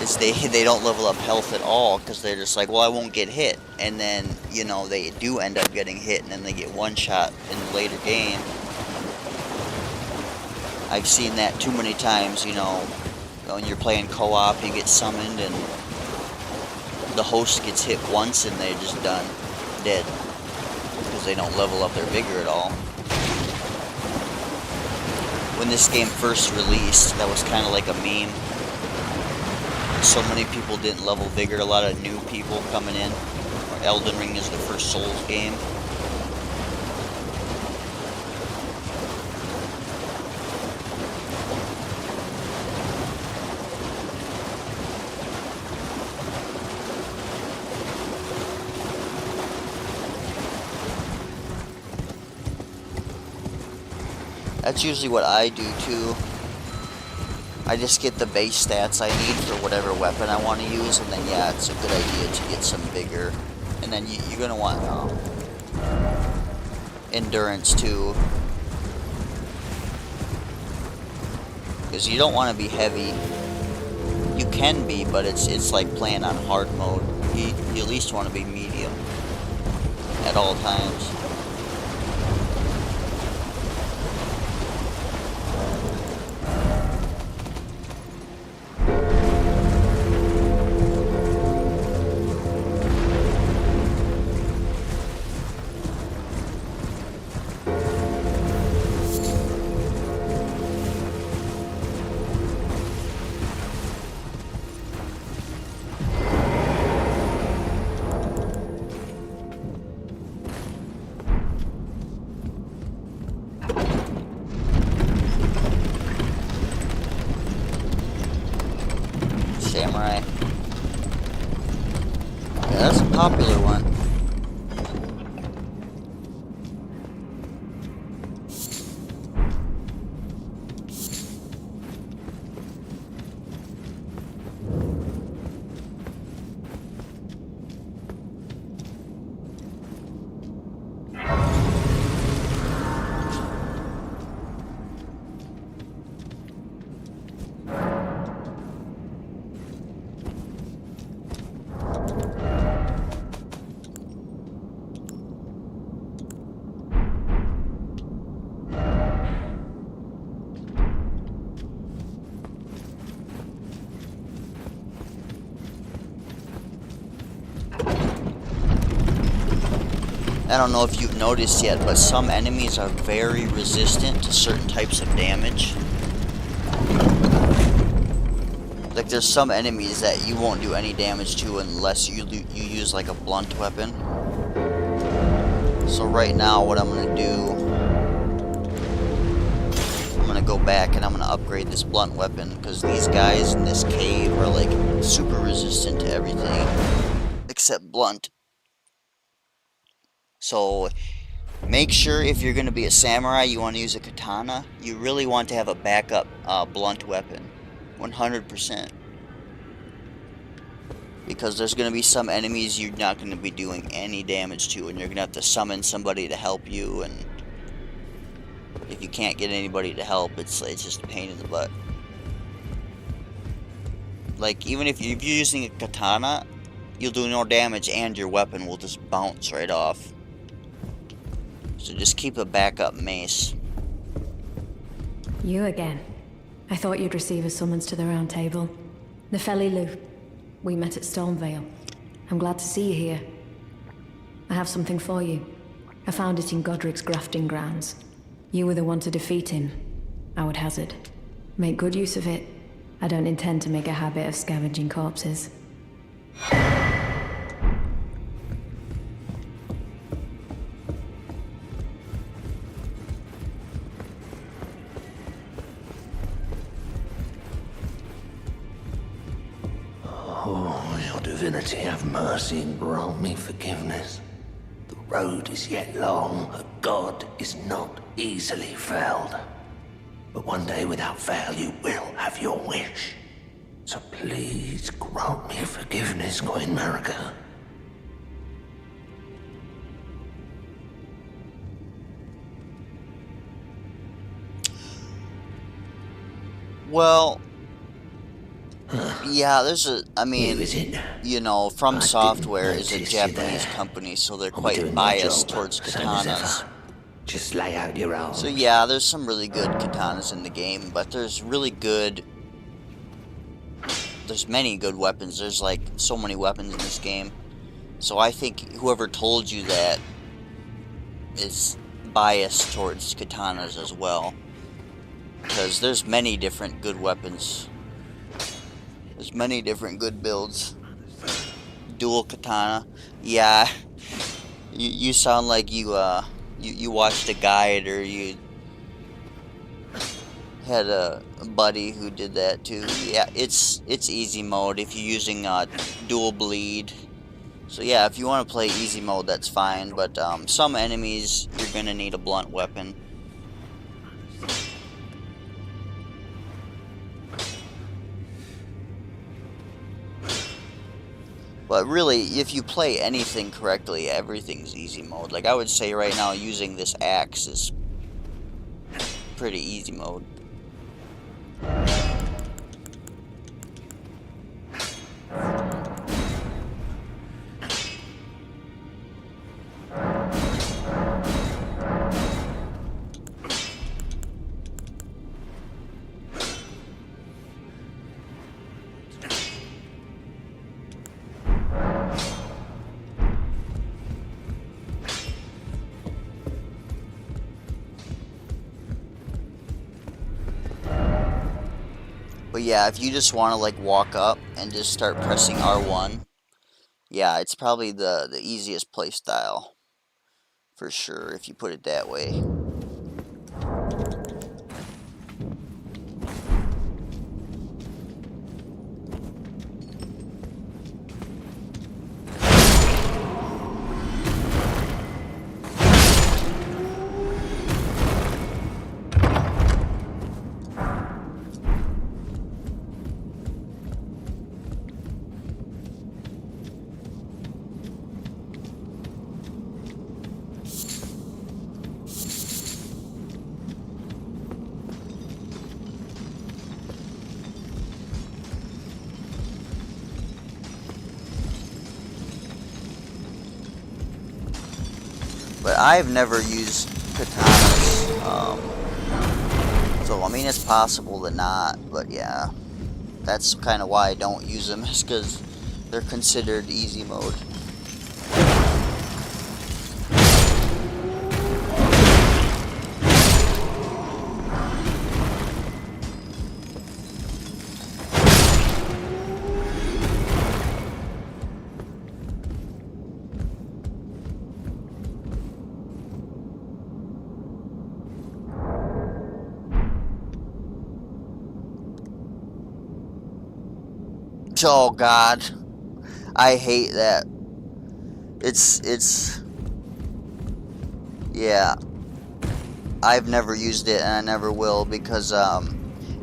is they don't level up health at all, because they're just like, well, I won't get hit. And then, you know, they do end up getting hit, and then they get one shot in the later game. I've seen that too many times, you know, when you're playing co-op, you get summoned, and the host gets hit once, and they're just done, dead. Because they don't level up their vigor at all. When this game first released, that was kind of like a meme. So many people didn't level vigor, a lot of new people coming in. Elden Ring is the first Souls game. That's usually what I do too. I just get the base stats I need for whatever weapon I want to use, and then yeah, it's a good idea to get some vigor. And then you're gonna want endurance too, because you don't want to be heavy. You can be, but it's like playing on hard mode. You at least want to be medium at all times. Samurai. Yeah, that's a popular one. I don't know if you've noticed yet, but some enemies are very resistant to certain types of damage. Like, there's some enemies that you won't do any damage to unless you use, like, a blunt weapon. So right now, what I'm going to do, I'm going to go back and I'm going to upgrade this blunt weapon, because these guys in this cave are, like, super resistant to everything except blunt. So make sure if you're going to be a samurai, you want to use a katana, you really want to have a backup blunt weapon. 100%. Because there's going to be some enemies you're not going to be doing any damage to, and you're going to have to summon somebody to help you, and if you can't get anybody to help, it's just a pain in the butt. Like, even if you're using a katana, you'll do no damage and your weapon will just bounce right off. So just keep a backup mace.
You again. I thought you'd receive a summons to the round table. Nefeli. We met at Stormvale. I'm glad to see you here. I have something for you. I found it in Godric's grafting grounds. You were the one to defeat him, I would hazard. Make good use of it. I don't intend to make a habit of scavenging corpses.
Oh, your divinity, have mercy and grant me forgiveness. The road is yet long, a god is not easily felled. But one day without fail you will have your wish. So please grant me forgiveness, Queen Marika.
Well, yeah, I mean, you know, From Software is a Japanese company, so they're quite biased towards katanas.
Just lay out your arms.
So yeah, there's some really good katanas in the game, but there's many good weapons. There's like so many weapons in this game. So I think whoever told you that is biased towards katanas as well. Because there's many different good weapons. There's many different good builds. Dual katana. Yeah. You sound like you watched a guide, or you had a buddy who did that too. Yeah, it's easy mode if you're using dual bleed. So yeah, if you want to play easy mode, that's fine. But some enemies, you're gonna need a blunt weapon. But really, if you play anything correctly, everything's easy mode. Like, I would say right now, using this axe is pretty easy mode. But yeah, if you just want to like walk up and just start pressing R1, yeah, it's probably the easiest playstyle for sure if you put it that way. But I've never used katanas, so I mean it's possible to not, but yeah, that's kind of why I don't use them, is because they're considered easy mode. Oh God, I hate that. Yeah, I've never used it and I never will because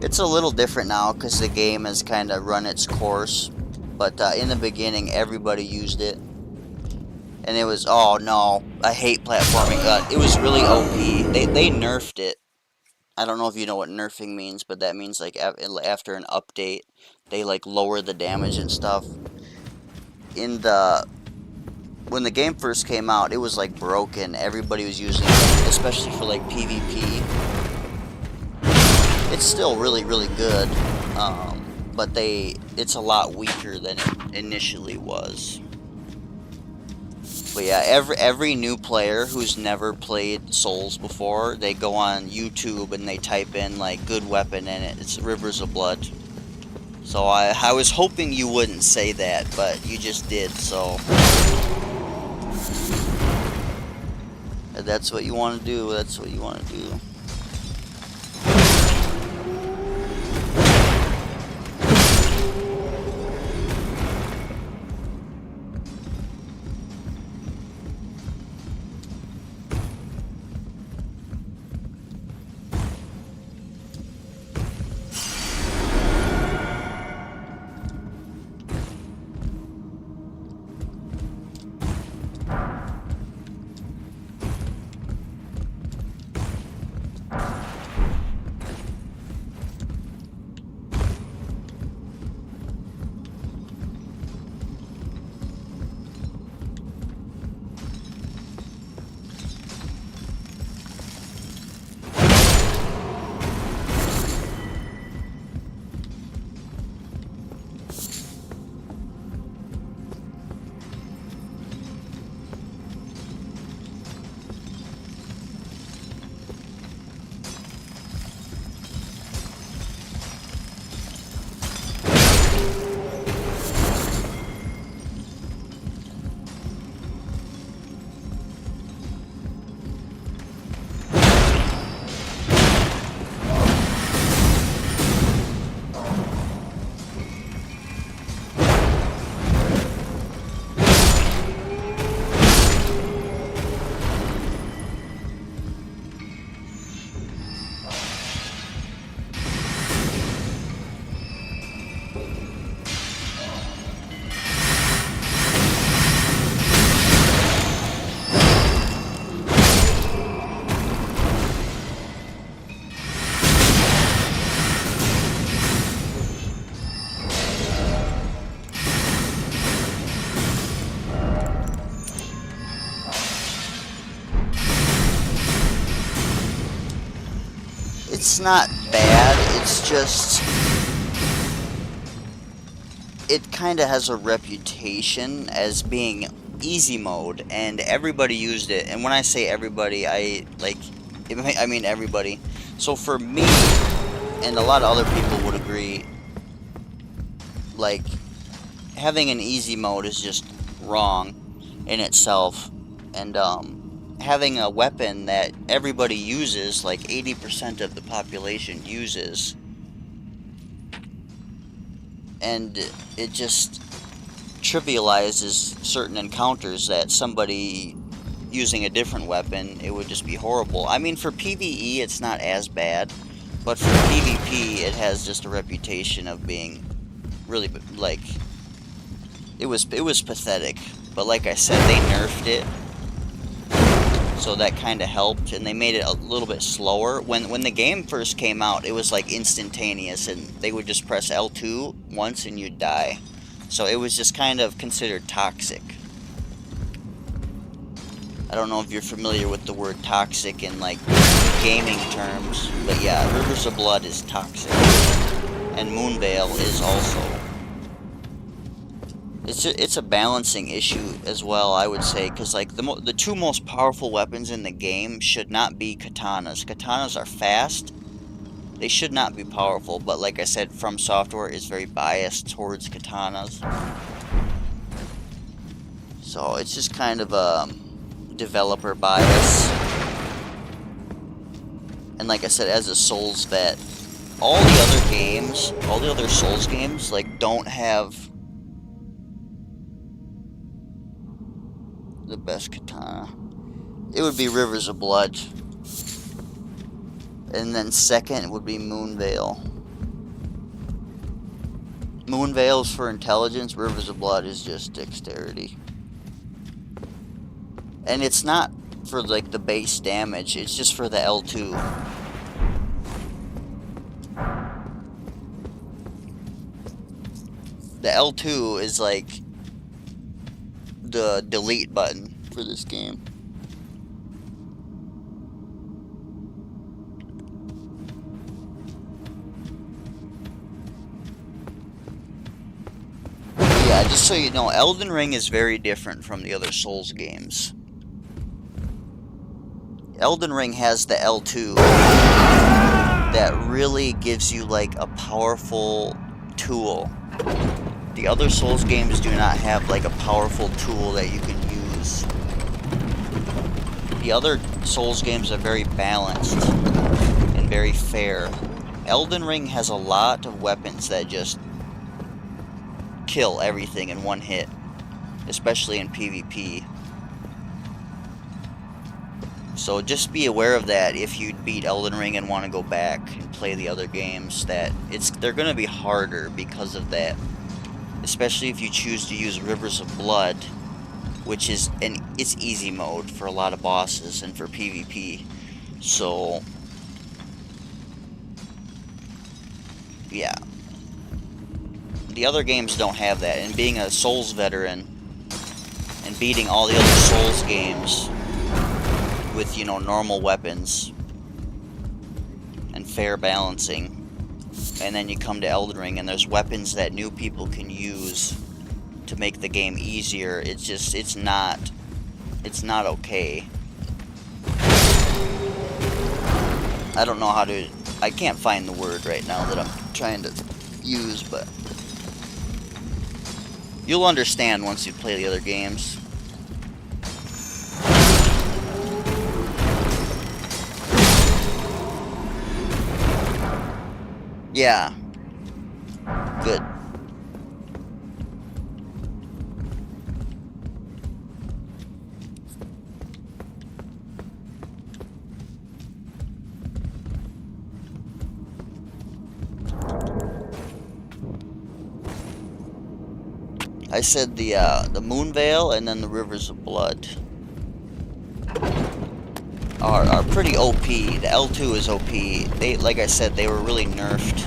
it's a little different now because the game has kind of run its course. But in the beginning, everybody used it, and it was, oh no, I hate platforming. It was really OP. They nerfed it. I don't know if you know what nerfing means, but that means like after an update, they like lower the damage and stuff. In the When the game first came out, it was like broken. Everybody was using it, especially for like PvP. It's still really, really good, but it's a lot weaker than it initially was. But yeah, every new player who's never played Souls before, they go on YouTube and they type in like good weapon and it's Rivers of Blood. So I was hoping you wouldn't say that, but you just did, so that's what you want to do. That's what you want to do. It's not bad, it's just it kind of has a reputation as being easy mode, and everybody used it. And when I say everybody, I mean everybody. So for me, and a lot of other people would agree, like having an easy mode is just wrong in itself, and having a weapon that everybody uses, like 80% of the population uses, and it just trivializes certain encounters that somebody using a different weapon, it would just be horrible. I mean, for PvE, it's not as bad, but for PvP, it has just a reputation of being really, like, it was pathetic. But like I said, they nerfed it, so that kind of helped, and they made it a little bit slower. When the game first came out, it was like instantaneous, and they would just press L2 once and you'd die. So it was just kind of considered toxic. I don't know if you're familiar with the word toxic in like gaming terms, but yeah, Rivers of Blood is toxic, and Moonveil is also. It's a balancing issue as well, I would say, because like the two most powerful weapons in the game should not be katanas. Katanas are fast. They should not be powerful, but like I said, From Software is very biased towards katanas. So it's just kind of a developer bias. And like I said, as a Souls vet, all the other Souls games, like, don't have the best katana. It would be Rivers of Blood. And then second would be Moonveil. Moonveil's for intelligence, Rivers of Blood is just dexterity. And it's not for like the base damage, it's just for the L2. The L2 is like the delete button for this game. Yeah, just so you know, Elden Ring is very different from the other Souls games. Elden Ring has the L2 that really gives you like a powerful tool. The other Souls games do not have like a powerful tool that you can use. The other Souls games are very balanced and very fair. Elden Ring has a lot of weapons that just kill everything in one hit, especially in PvP. So just be aware of that if you beat Elden Ring and want to go back and play the other games, that they're going to be harder because of that. Especially if you choose to use Rivers of Blood, which is it's easy mode for a lot of bosses and for PvP. So yeah. The other games don't have that, and being a Souls veteran and beating all the other Souls games with, you know, normal weapons and fair balancing, and then you come to Elden Ring and there's weapons that new people can use to make the game easier, it's not okay. I don't know how to, I can't find the word right now that I'm trying to use, but you'll understand once you play the other games. Yeah. Good. I said the Moonveil and then the Rivers of Blood are pretty OP. The L2 is OP. They, like I said, they were really nerfed.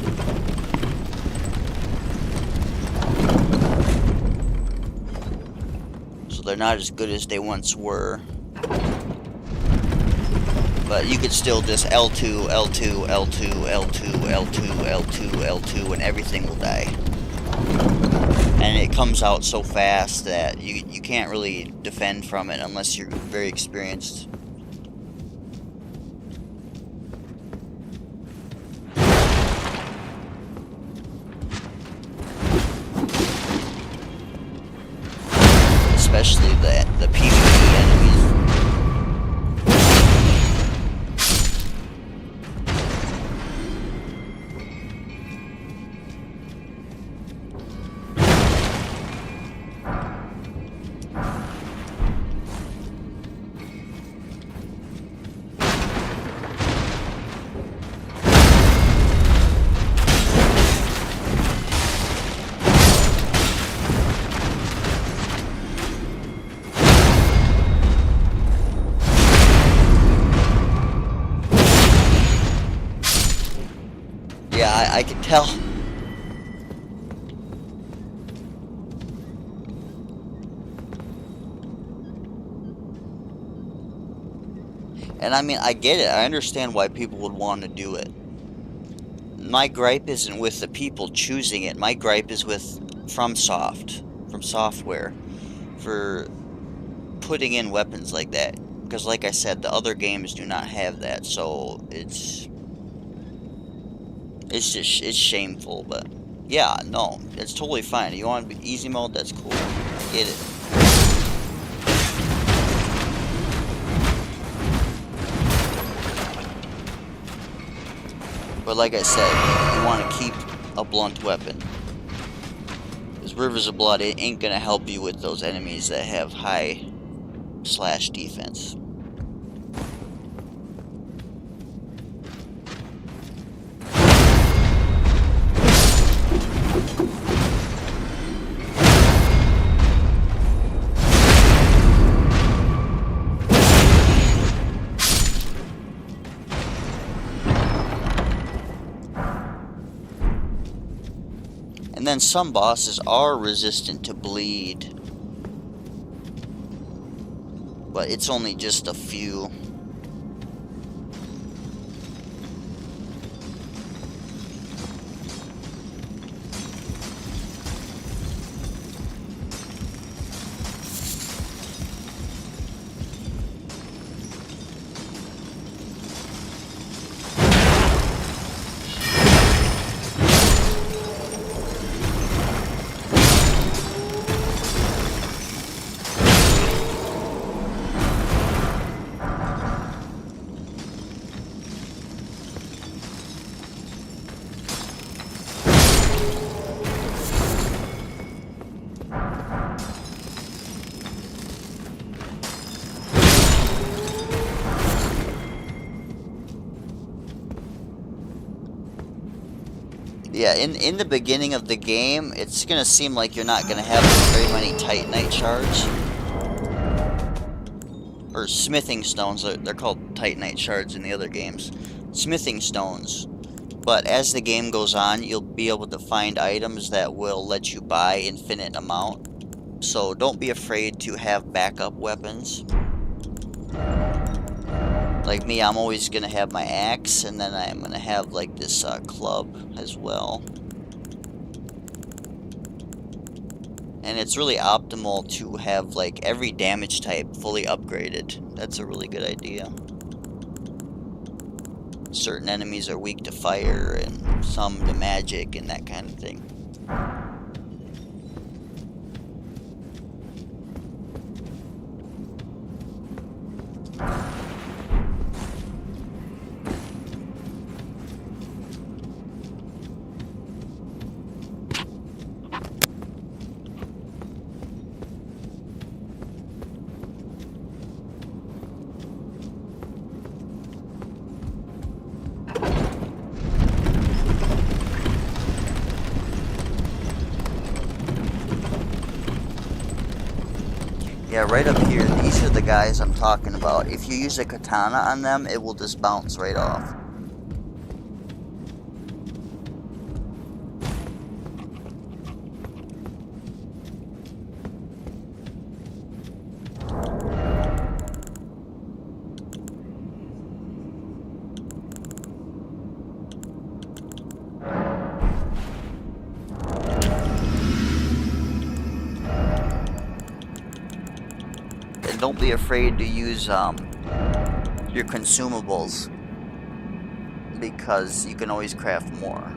So they're not as good as they once were. But you could still just L2, L2, L2, L2, L2, L2, L2, and everything will die. And it comes out so fast that you can't really defend from it unless you're very experienced. Especially the PvP enemies. Yeah, I can tell. And I mean, I get it. I understand why people would want to do it. My gripe isn't with the people choosing it. My gripe is with from Software, for putting in weapons like that. Because like I said, the other games do not have that, so it's shameful. But yeah, no, it's totally fine. You want to be easy mode, that's cool. I get it. But like I said, you want to keep a blunt weapon. Because Rivers of Blood, it ain't gonna help you with those enemies that have high slash defense. And then some bosses are resistant to bleed, but it's only just a few. Yeah, in the beginning of the game, it's gonna seem like you're not gonna have very many Titanite shards. Or smithing stones, they're called Titanite shards in the other games. Smithing stones. But as the game goes on, you'll be able to find items that will let you buy infinite amount. So don't be afraid to have backup weapons. Like me, I'm always gonna have my axe, and then I'm gonna have like this club as well. And it's really optimal to have like every damage type fully upgraded. That's a really good idea. Certain enemies are weak to fire, and some to magic, and that kind of thing. Yeah, right up here, these are the guys I'm talking about. If you use a katana on them, it will just bounce right off. Don't be afraid to use your consumables, because you can always craft more.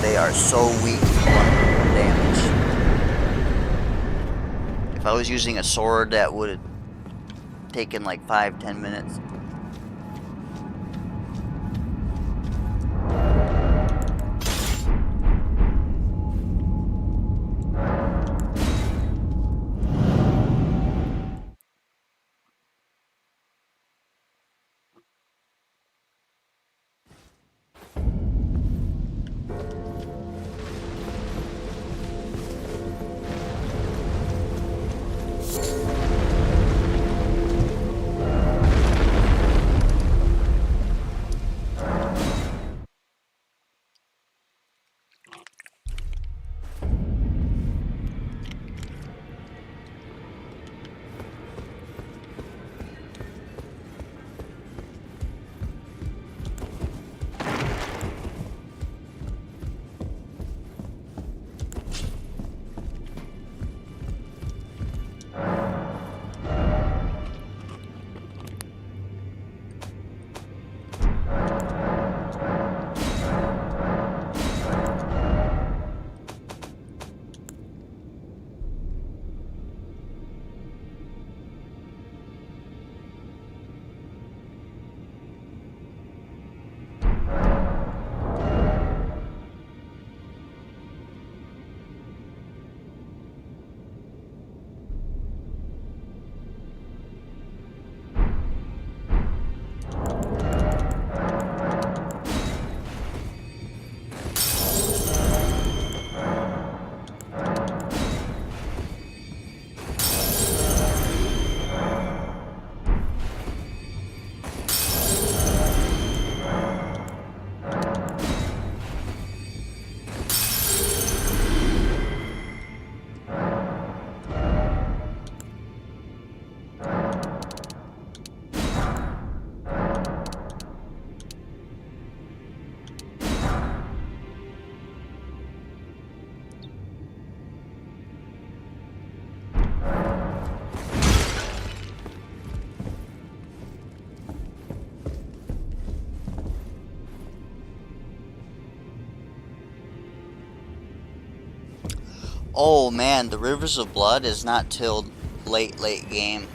They are so weak to 1 damage. If I was using a sword, that would have taken like 5-10 minutes. Oh man, the Rivers of Blood is not till late game.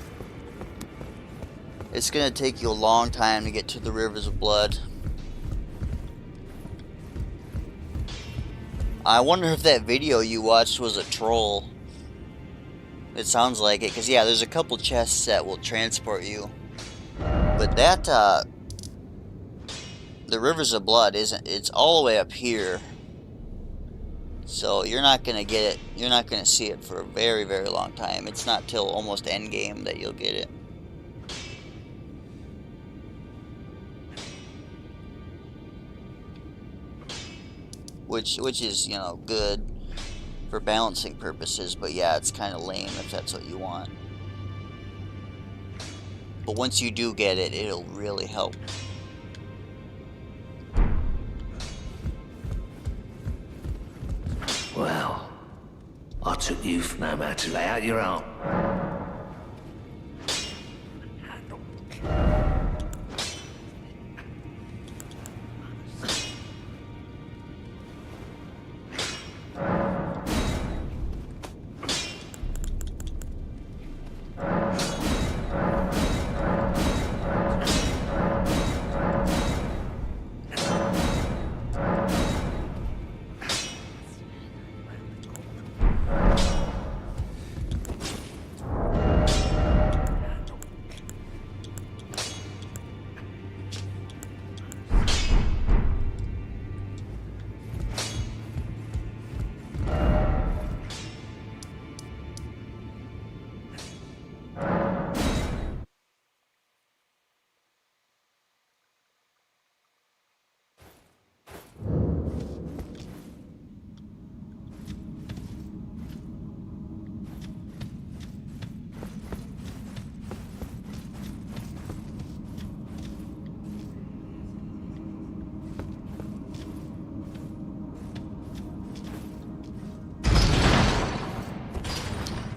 It's gonna take you a long time to get to the Rivers of Blood. I wonder if that video you watched was a troll. It sounds like it, because yeah, there's a couple chests that will transport you. But that, the Rivers of Blood isn't, it's all the way up here. So you're not gonna get it, you're not gonna see it for a very, very long time. It's not till almost endgame that you'll get it. Which is, you know, good for balancing purposes, but yeah, it's kind of lame if that's what you want. But once you do get it, it'll really help.
Well, I took you for no man to lay out your own.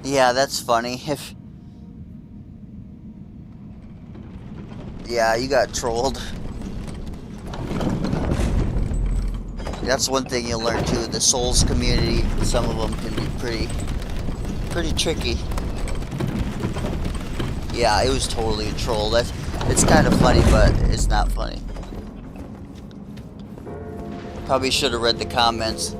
Yeah, that's funny. If yeah, you got trolled. That's one thing you'll learn too. The Souls community, some of them can be pretty tricky. Yeah, it was totally a troll. It's kind of funny, but it's not funny. Probably should have read the comments.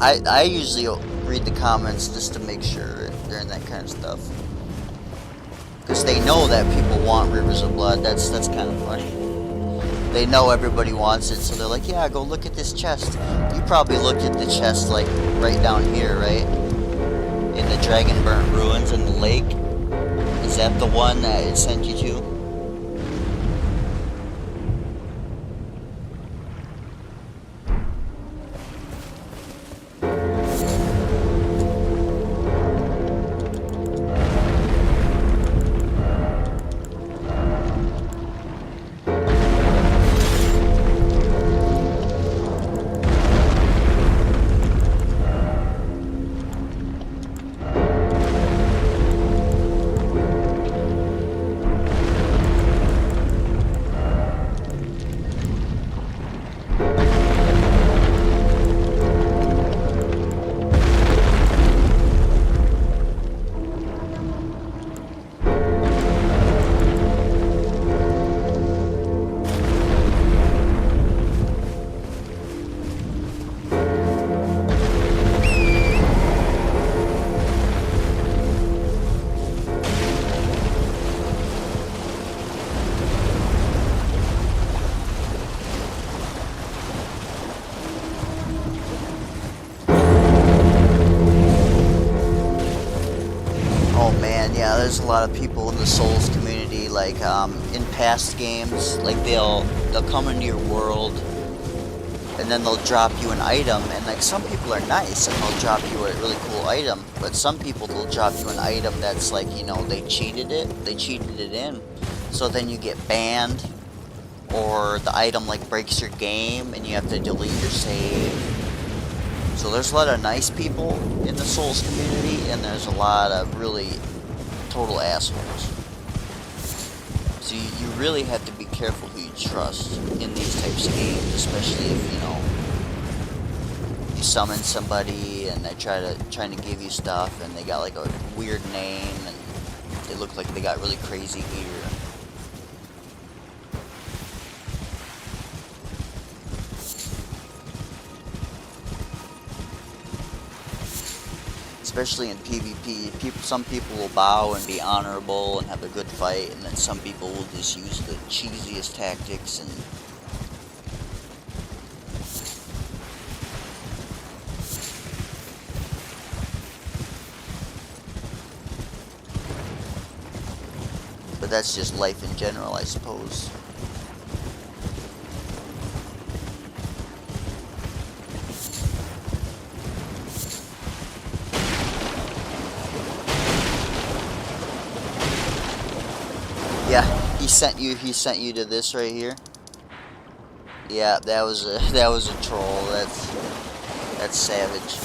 I usually read the comments just to make sure during that kind of stuff, because they know that people want Rivers of Blood. That's kind of funny. They know everybody wants it, so they're like, yeah, go look at this chest. You probably looked at the chest like right down here, right? In the Dragonburnt Ruins in the lake. Is that the one that it sent you to? There's a lot of people in the Souls community, like in past games, like they'll come into your world and then they'll drop you an item, and like some people are nice and they'll drop you a really cool item, but some people will drop you an item that's like, you know, they cheated it in, so then you get banned, or the item like breaks your game and you have to delete your save. So there's a lot of nice people in the Souls community, and there's a lot of really total assholes. So you really have to be careful who you trust in these types of games, especially if, you know, you summon somebody and they're trying to give you stuff, and they got like a weird name, and they look like they got really crazy gear. Especially in PvP, some people will bow and be honorable and have a good fight, and then some people will just use the cheesiest tactics and but that's just life in general, I suppose. Yeah, he sent you to this right here. Yeah, that was a troll. That's savage.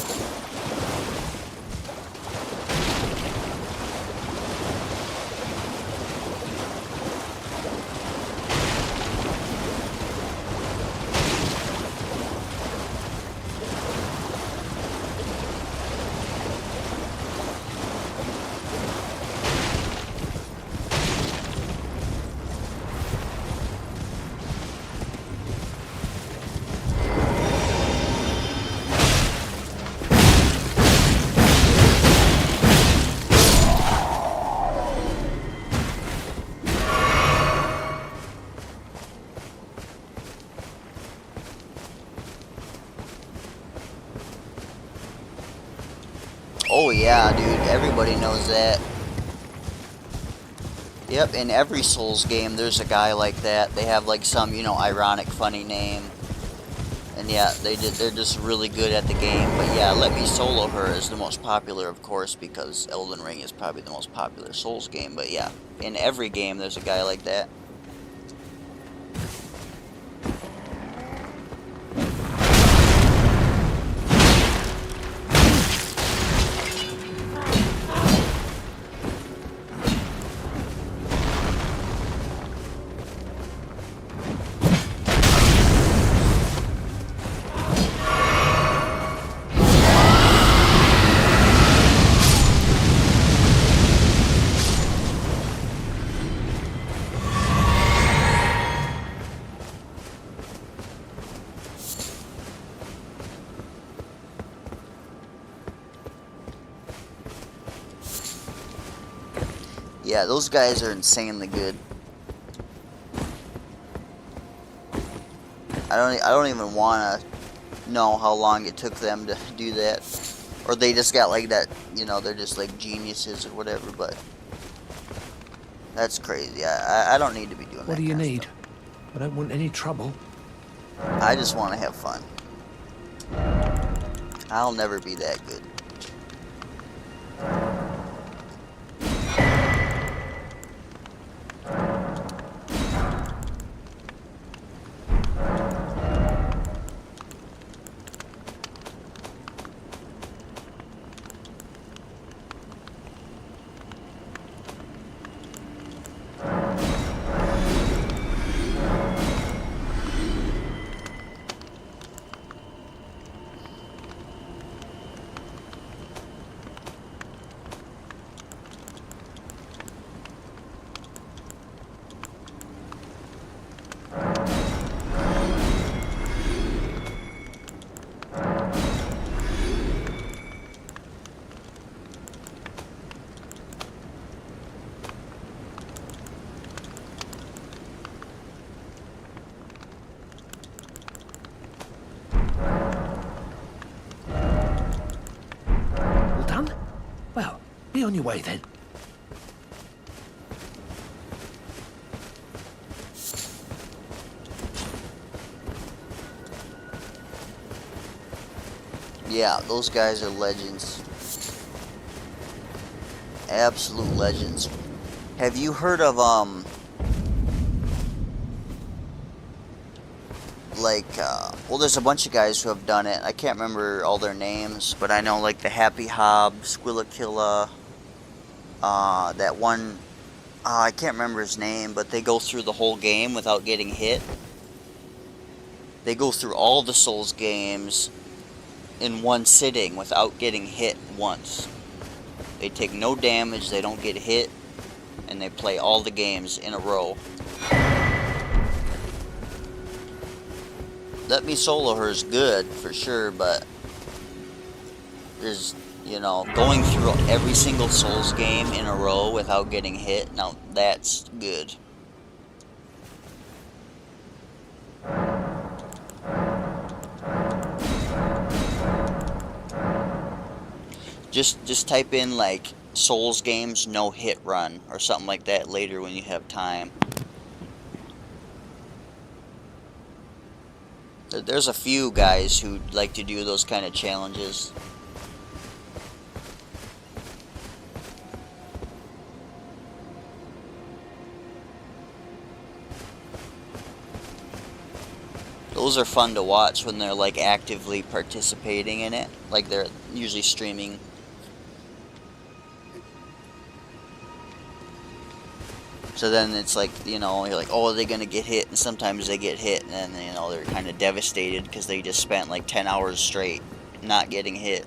Oh yeah, dude, everybody knows that. Yep, in every Souls game there's a guy like that. They have like some, ironic, funny name. And yeah, they're just really good at the game. But yeah, Let Me Solo Her is the most popular, of course, because Elden Ring is probably the most popular Souls game. But yeah, in every game there's a guy like that. Yeah, those guys are insanely good. I don't even want to know how long it took them to do that, or they just got like that. They're just like geniuses or whatever. But that's crazy. I don't need to be doing that.
What do you
kind of
need?
stuff.
I don't want any trouble.
I just want to have fun. I'll never be that good.
All done? Well, be on your way then.
Yeah, those guys are legends. Absolute legends. Have you heard of, well, there's a bunch of guys who have done it. I can't remember all their names, but I know, like, the Happy Hob, Squillakilla, that one, I can't remember his name, but they go through the whole game without getting hit. They go through all the Souls games in one sitting without getting hit once. They take no damage, they don't get hit, and they play all the games in a row. Let Me Solo Her is good for sure, but there's, you know, going through every single Souls game in a row without getting hit, now that's good. Just type in like Souls games no hit run or something like that later when you have time. There's a few guys who like to do those kind of challenges. Those are fun to watch when they're like actively participating in it. Like they're usually streaming. So then it's like, you know, you're like, oh, are they going to get hit? And sometimes they get hit, and then, you know, they're kind of devastated because they just spent like 10 hours straight not getting hit.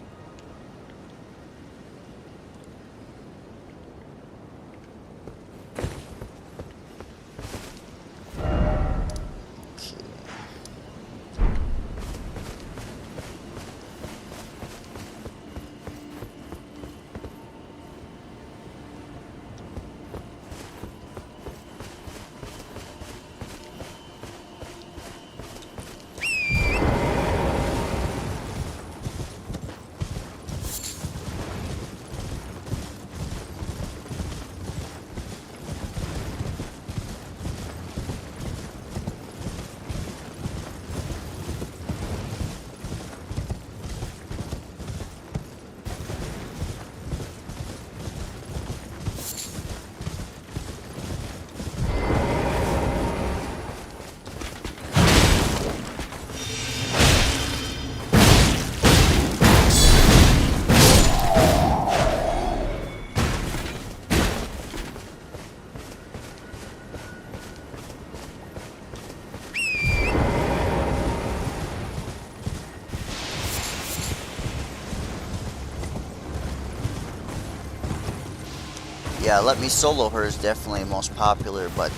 Yeah, Let Me Solo Her is definitely most popular, but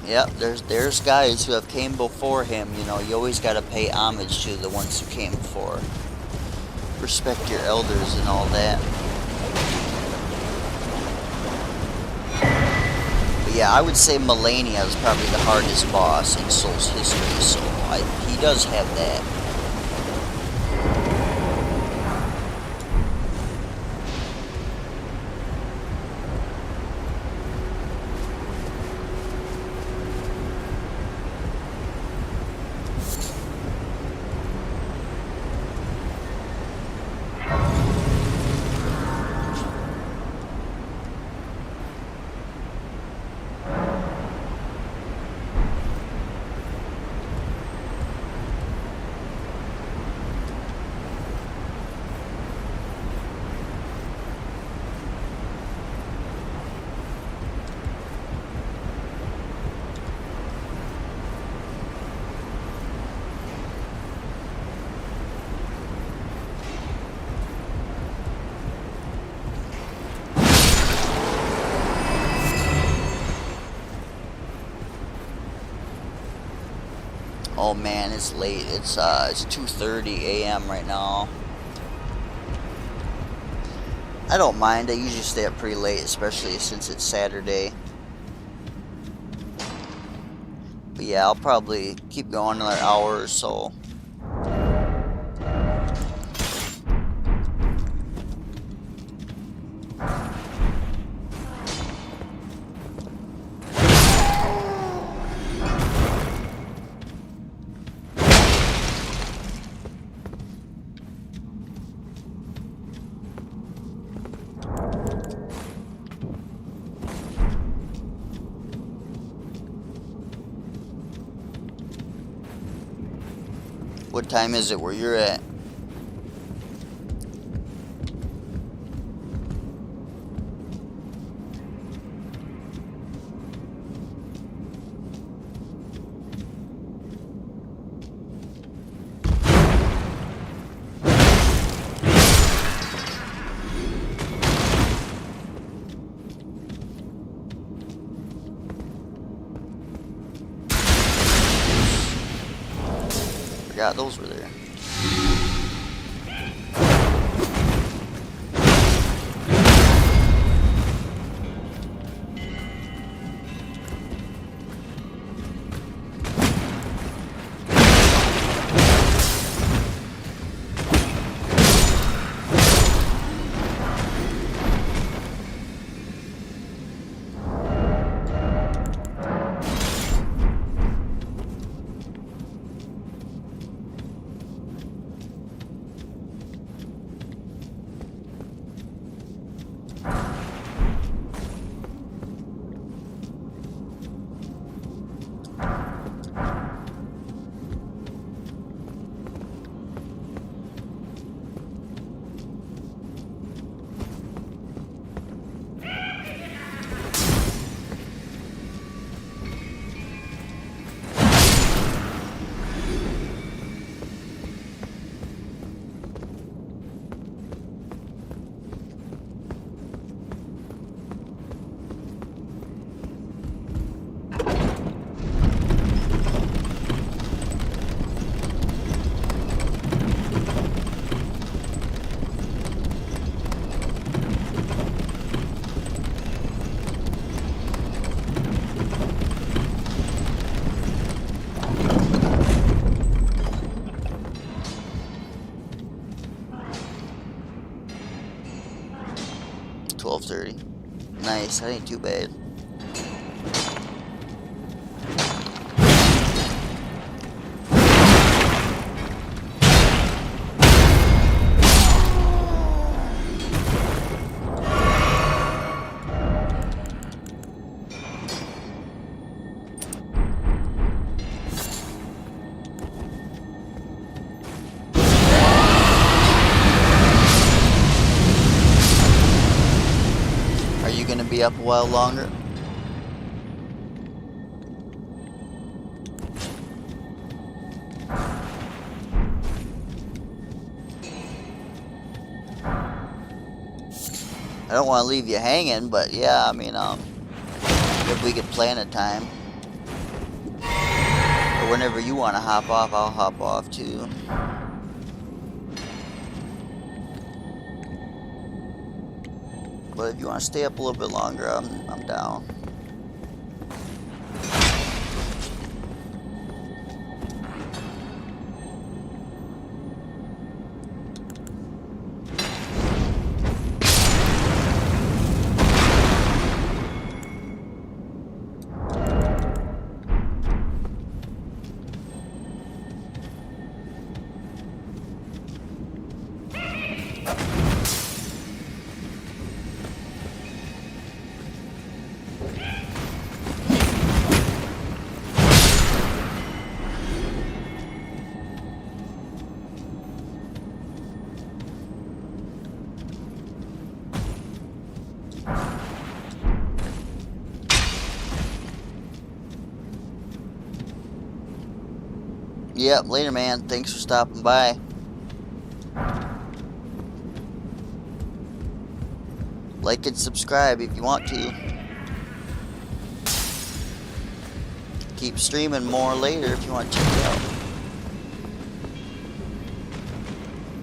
yeah, there's guys who have came before him. You know, you always got to pay homage to the ones who came before. Respect your elders and all that. But yeah, I would say Melania is probably the hardest boss in Souls history, so he does have that. Oh man, it's late. It's 2:30 a.m. right now. I don't mind. I usually stay up pretty late, especially since it's Saturday. But yeah, I'll probably keep going another hour or so. What time is it where you're at? forgot those were there. $12.30. Nice, that ain't too bad. Are you gonna be up a while longer? I don't want to leave you hanging, but yeah, I mean, if we could plan a time. Or whenever you want to hop off, I'll hop off too. But if you want to stay up a little bit longer, I'm down. Yep, later, man. Thanks for stopping by. Like and subscribe if you want to. Keep streaming more later if you want to check it out.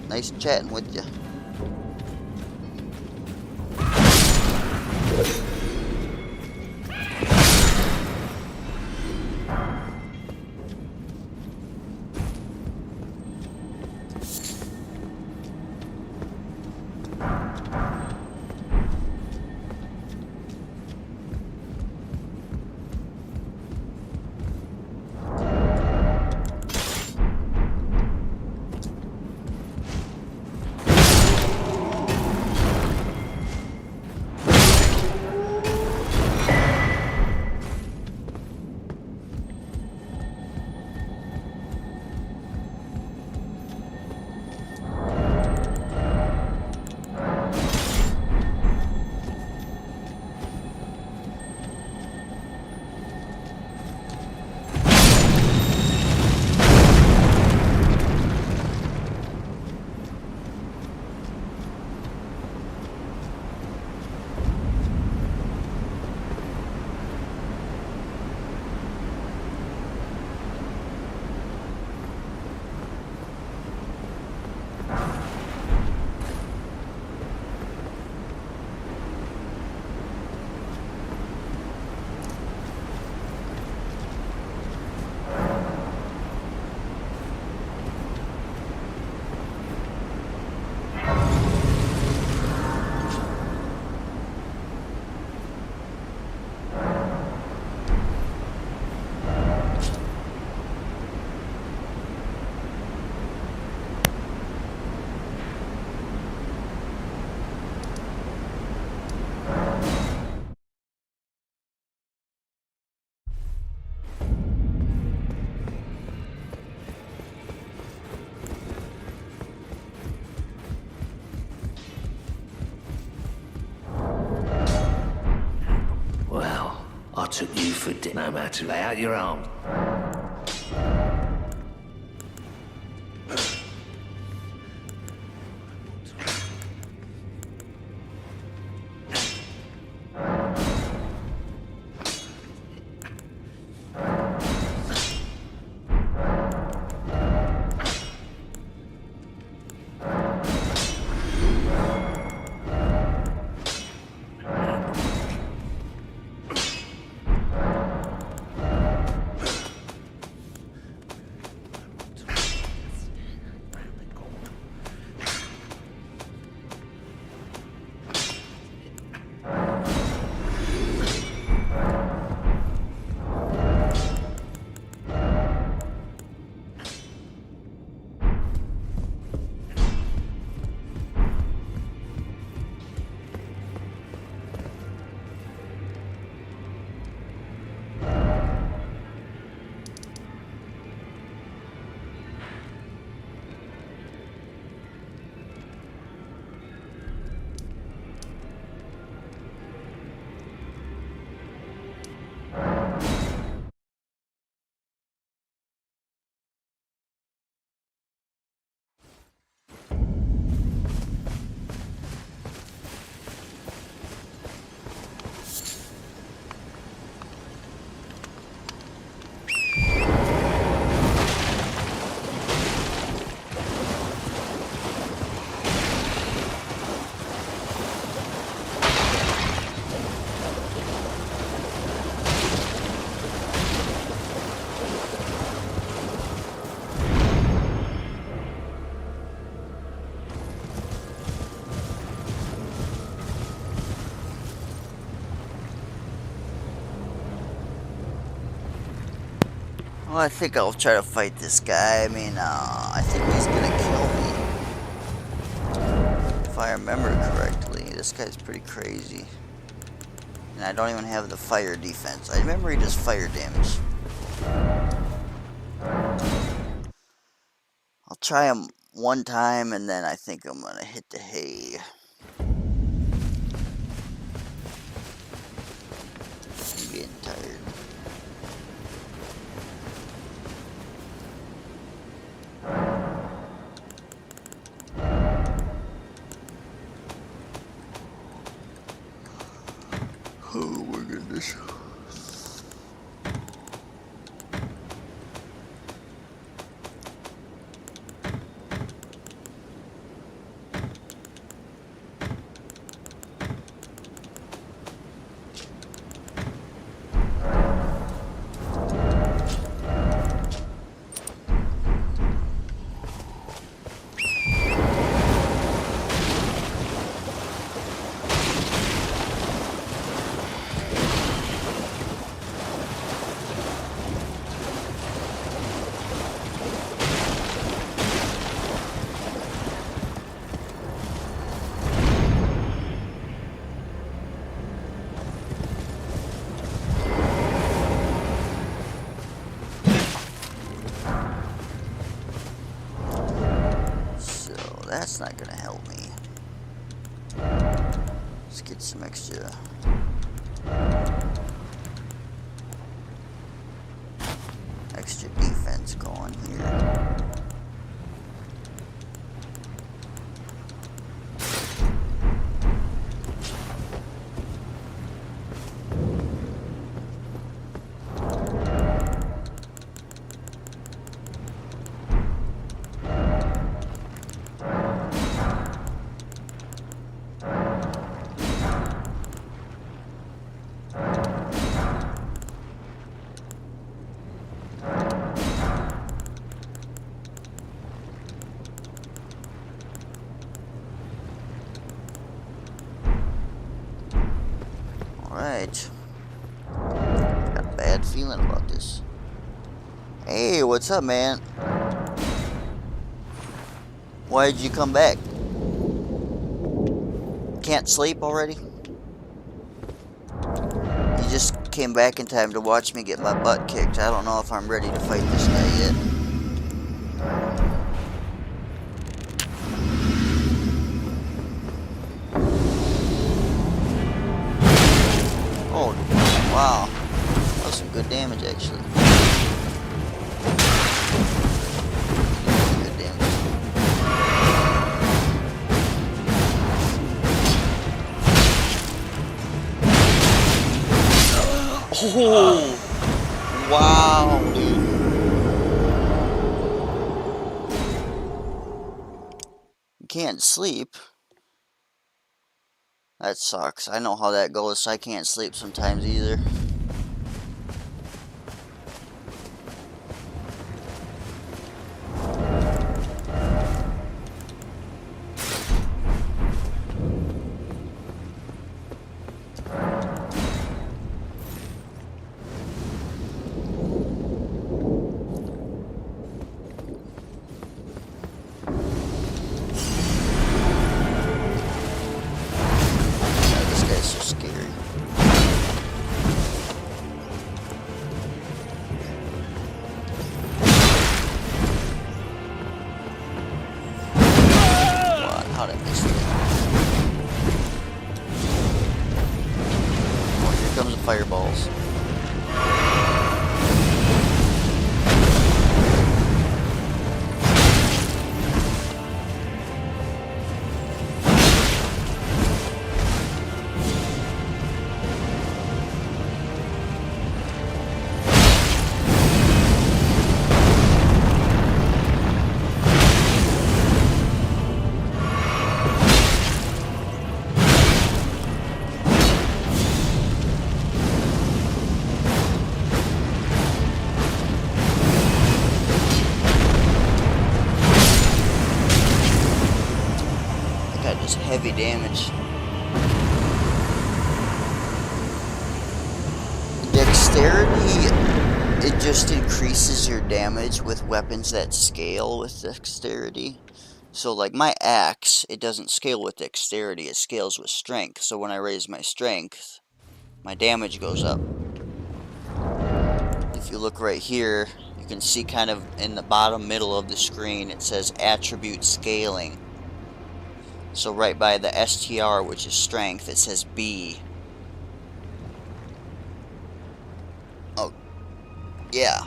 Nice chatting with you.
for dinner, no matter. Lay out your arms.
Well, I think I'll try to fight this guy. I mean, I think he's gonna kill me. If I remember correctly, this guy's pretty crazy. And I don't even have the fire defense. I remember he does fire damage. I'll try him one time, and then I think I'm gonna hit the hay. I'm getting tired. Oh my goodness. That's not gonna help me. Let's get some extra defense going here. Alright. Got a bad feeling about this. Hey, what's up, man? Why did you come back? Can't sleep already? You just came back in time to watch me get my butt kicked. I don't know if I'm ready to fight this guy yet. Oh, wow. That was Oh! Wow, dude. You can't sleep. That sucks. I know how that goes. I can't sleep sometimes either. This guy's so scary. What? How'd I miss that? Oh, here comes the fireballs. That does heavy damage. Dexterity, it just increases your damage with weapons that scale with dexterity. So like my axe, it doesn't scale with dexterity, it scales with strength. So when I raise my strength, my damage goes up. If you look right here, you can see kind of in the bottom middle of the screen, it says attribute scaling. So right by the STR, which is strength, it says B. Oh, yeah.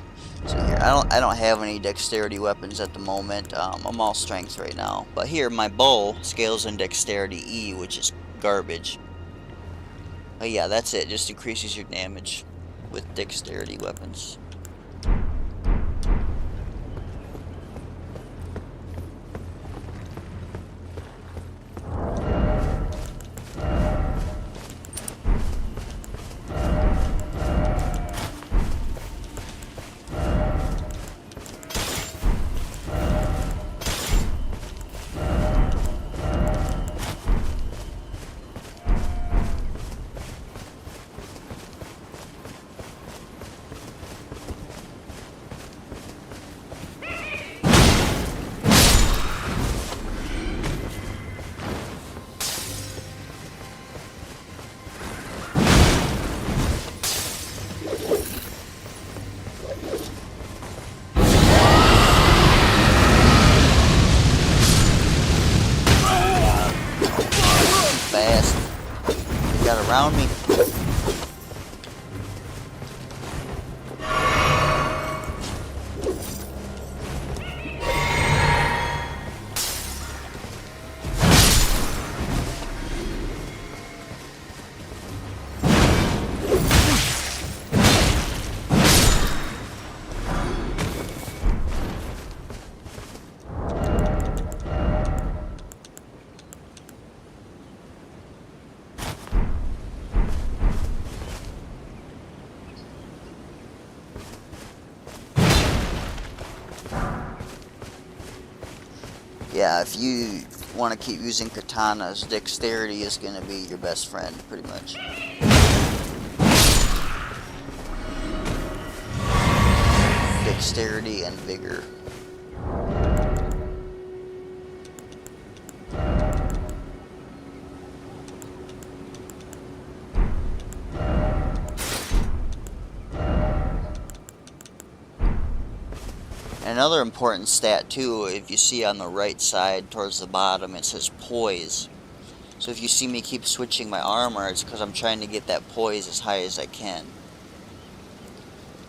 So here, I don't have any dexterity weapons at the moment. I'm all strength right now. But here, my bow scales in dexterity E, which is garbage. But yeah, that's it. Just increases your damage with dexterity weapons. Fast. They got around me. Yeah, if you want to keep using katanas, dexterity is going to be your best friend, pretty much. Dexterity and vigor. Another important stat too, if you see on the right side towards the bottom, it says poise. So if you see me keep switching my armor, it's because I'm trying to get that poise as high as I can.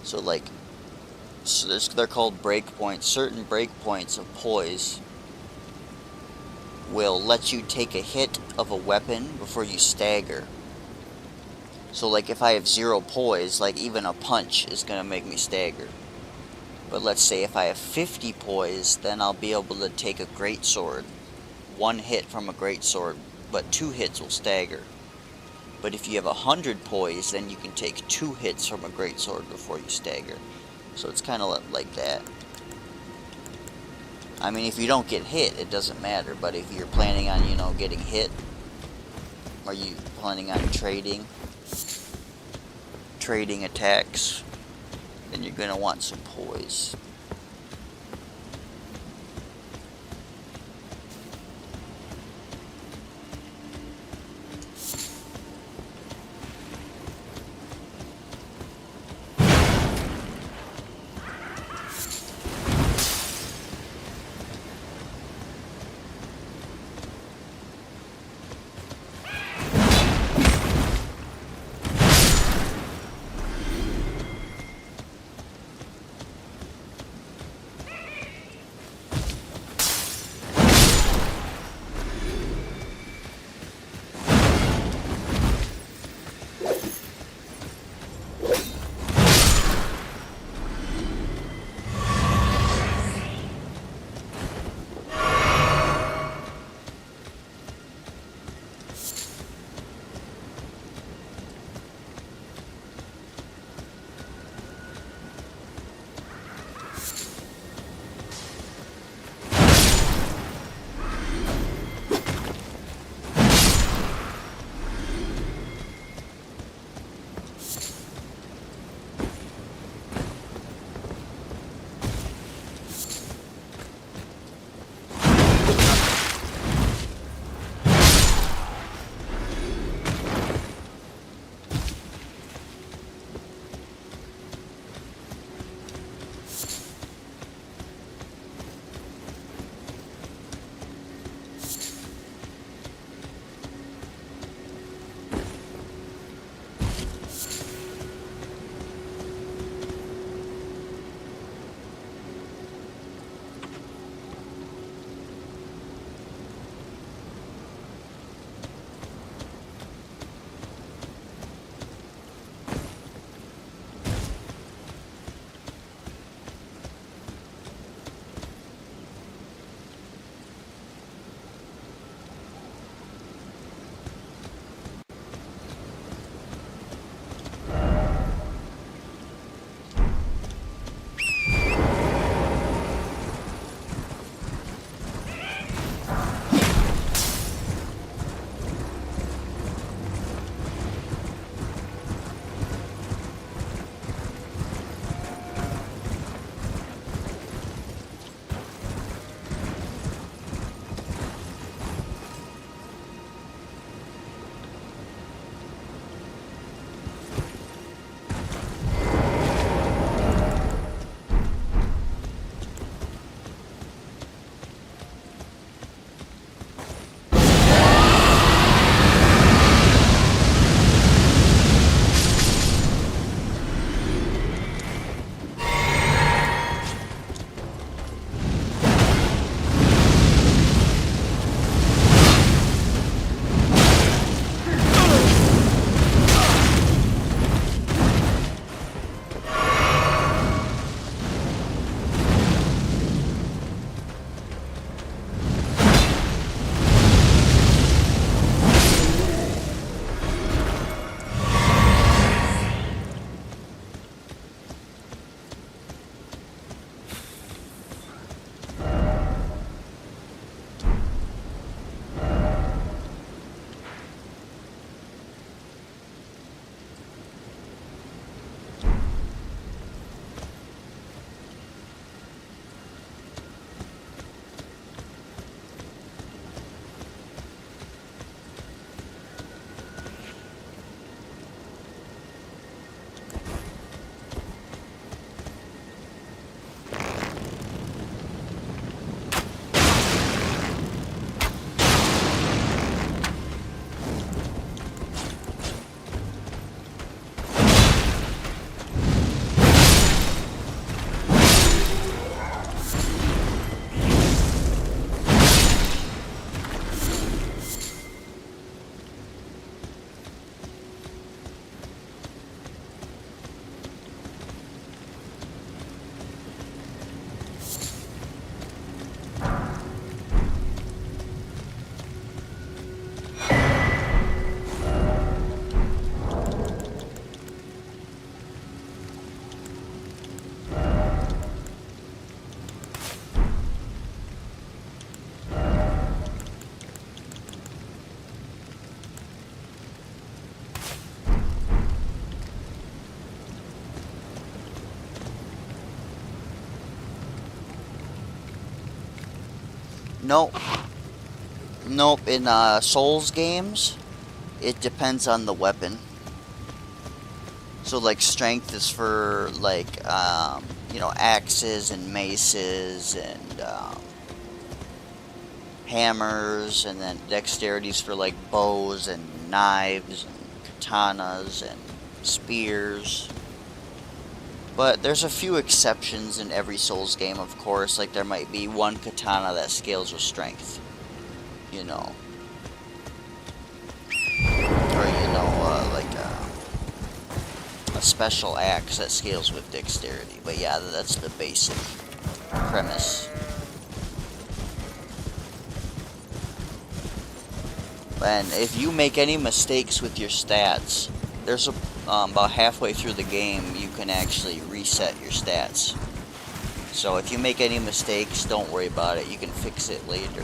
So like, they're called breakpoints. Certain breakpoints of poise will let you take a hit of a weapon before you stagger. So like if I have 0 poise, like even a punch is going to make me stagger. But let's say if I have 50 poise, then I'll be able to take a greatsword. 1 hit from a greatsword, but 2 hits will stagger. But if you have 100 poise, then you can take 2 hits from a greatsword before you stagger. So it's kind of like that. I mean, if you don't get hit, it doesn't matter. But if you're planning on, you know, getting hit, or you planning on trading attacks, then you're going to want some poise. Nope. Nope. In Souls games, it depends on the weapon. So like strength is for like you know, axes and maces and hammers, and then dexterity's for like bows and knives and katanas and spears. But there's a few exceptions in every Souls game, of course. Like there might be one katana that scales with strength, you know, or you know, like a special axe that scales with dexterity. But yeah, that's the basic premise. And if you make any mistakes with your stats, there's a about halfway through the game you can actually reset your stats. So if you make any mistakes, don't worry about it. You can fix it later.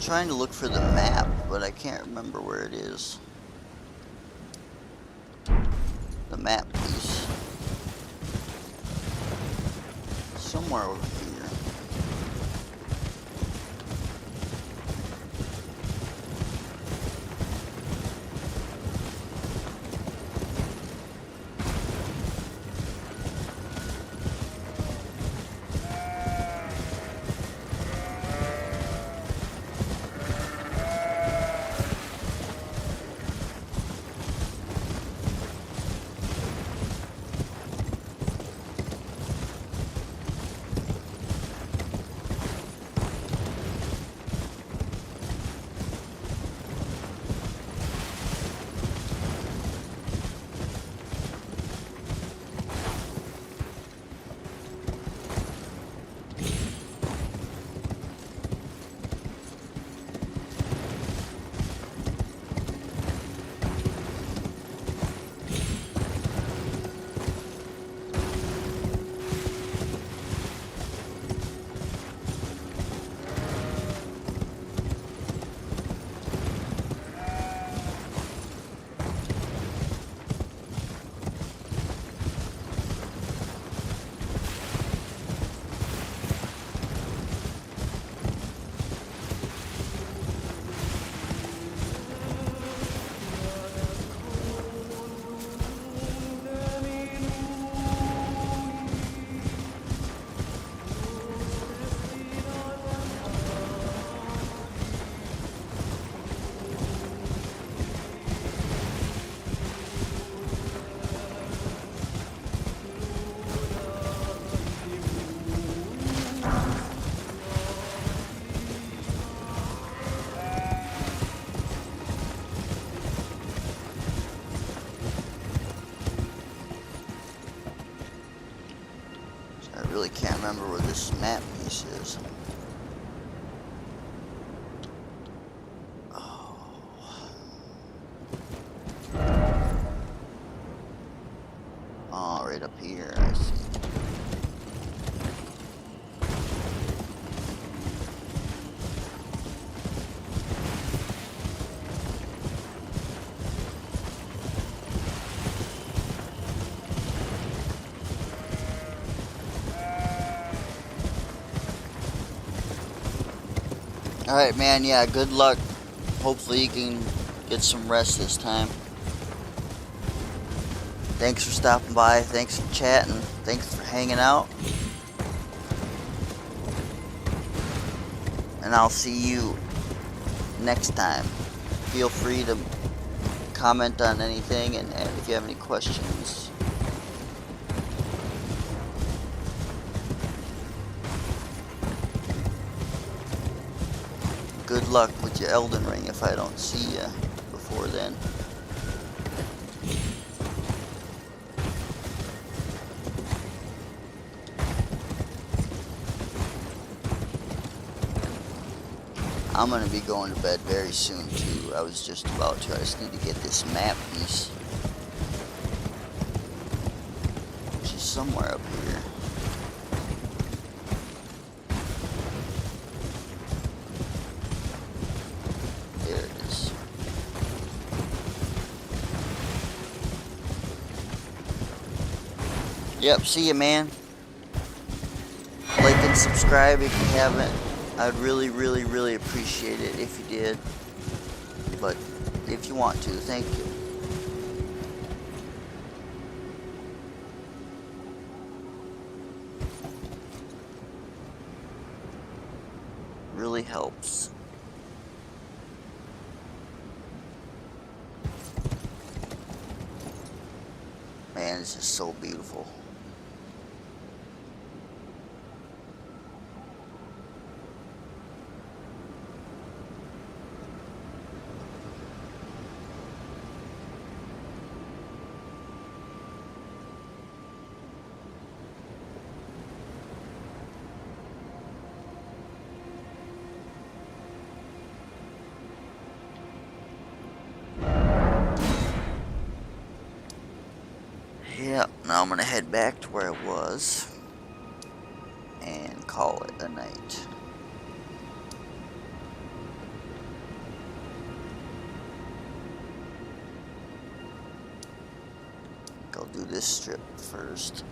Trying to look for the map, but I can't remember where it is. The map piece. Somewhere over here. can't remember where this map piece is. Oh, right up here, I see. Alright, man, yeah, good luck. Hopefully you can get some rest this time. Thanks for stopping by, thanks for chatting, thanks for hanging out. And I'll see you next time. Feel free to comment on anything, and if you have any questions. Good luck with your Elden Ring if I don't see you before then. I'm gonna be going to bed very soon too. I was just about to. I just need to get this map piece, which is somewhere up here. There it is. Yep, see ya, man. Like and subscribe if you haven't. I'd really, really, really appreciate it if you did. But if you want to, thank you. Really helps. Man, it's just so beautiful. Yep, now I'm gonna head back to where I was and call it a night. I'll do this strip first.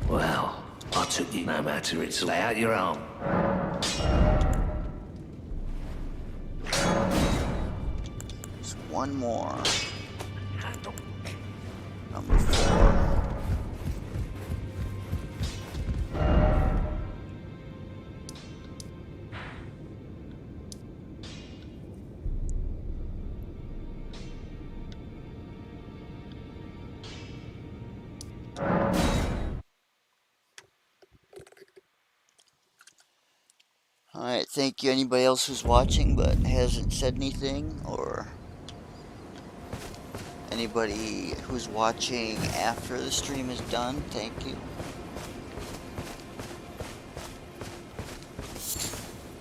Well, I took you no matter it's lay out your own.
There's one more. Number 4. Alright, thank you anybody else who's watching but hasn't said anything, or anybody who's watching after the stream is done, thank you.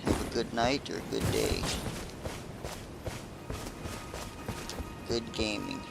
Have a good night or a good day. Good gaming.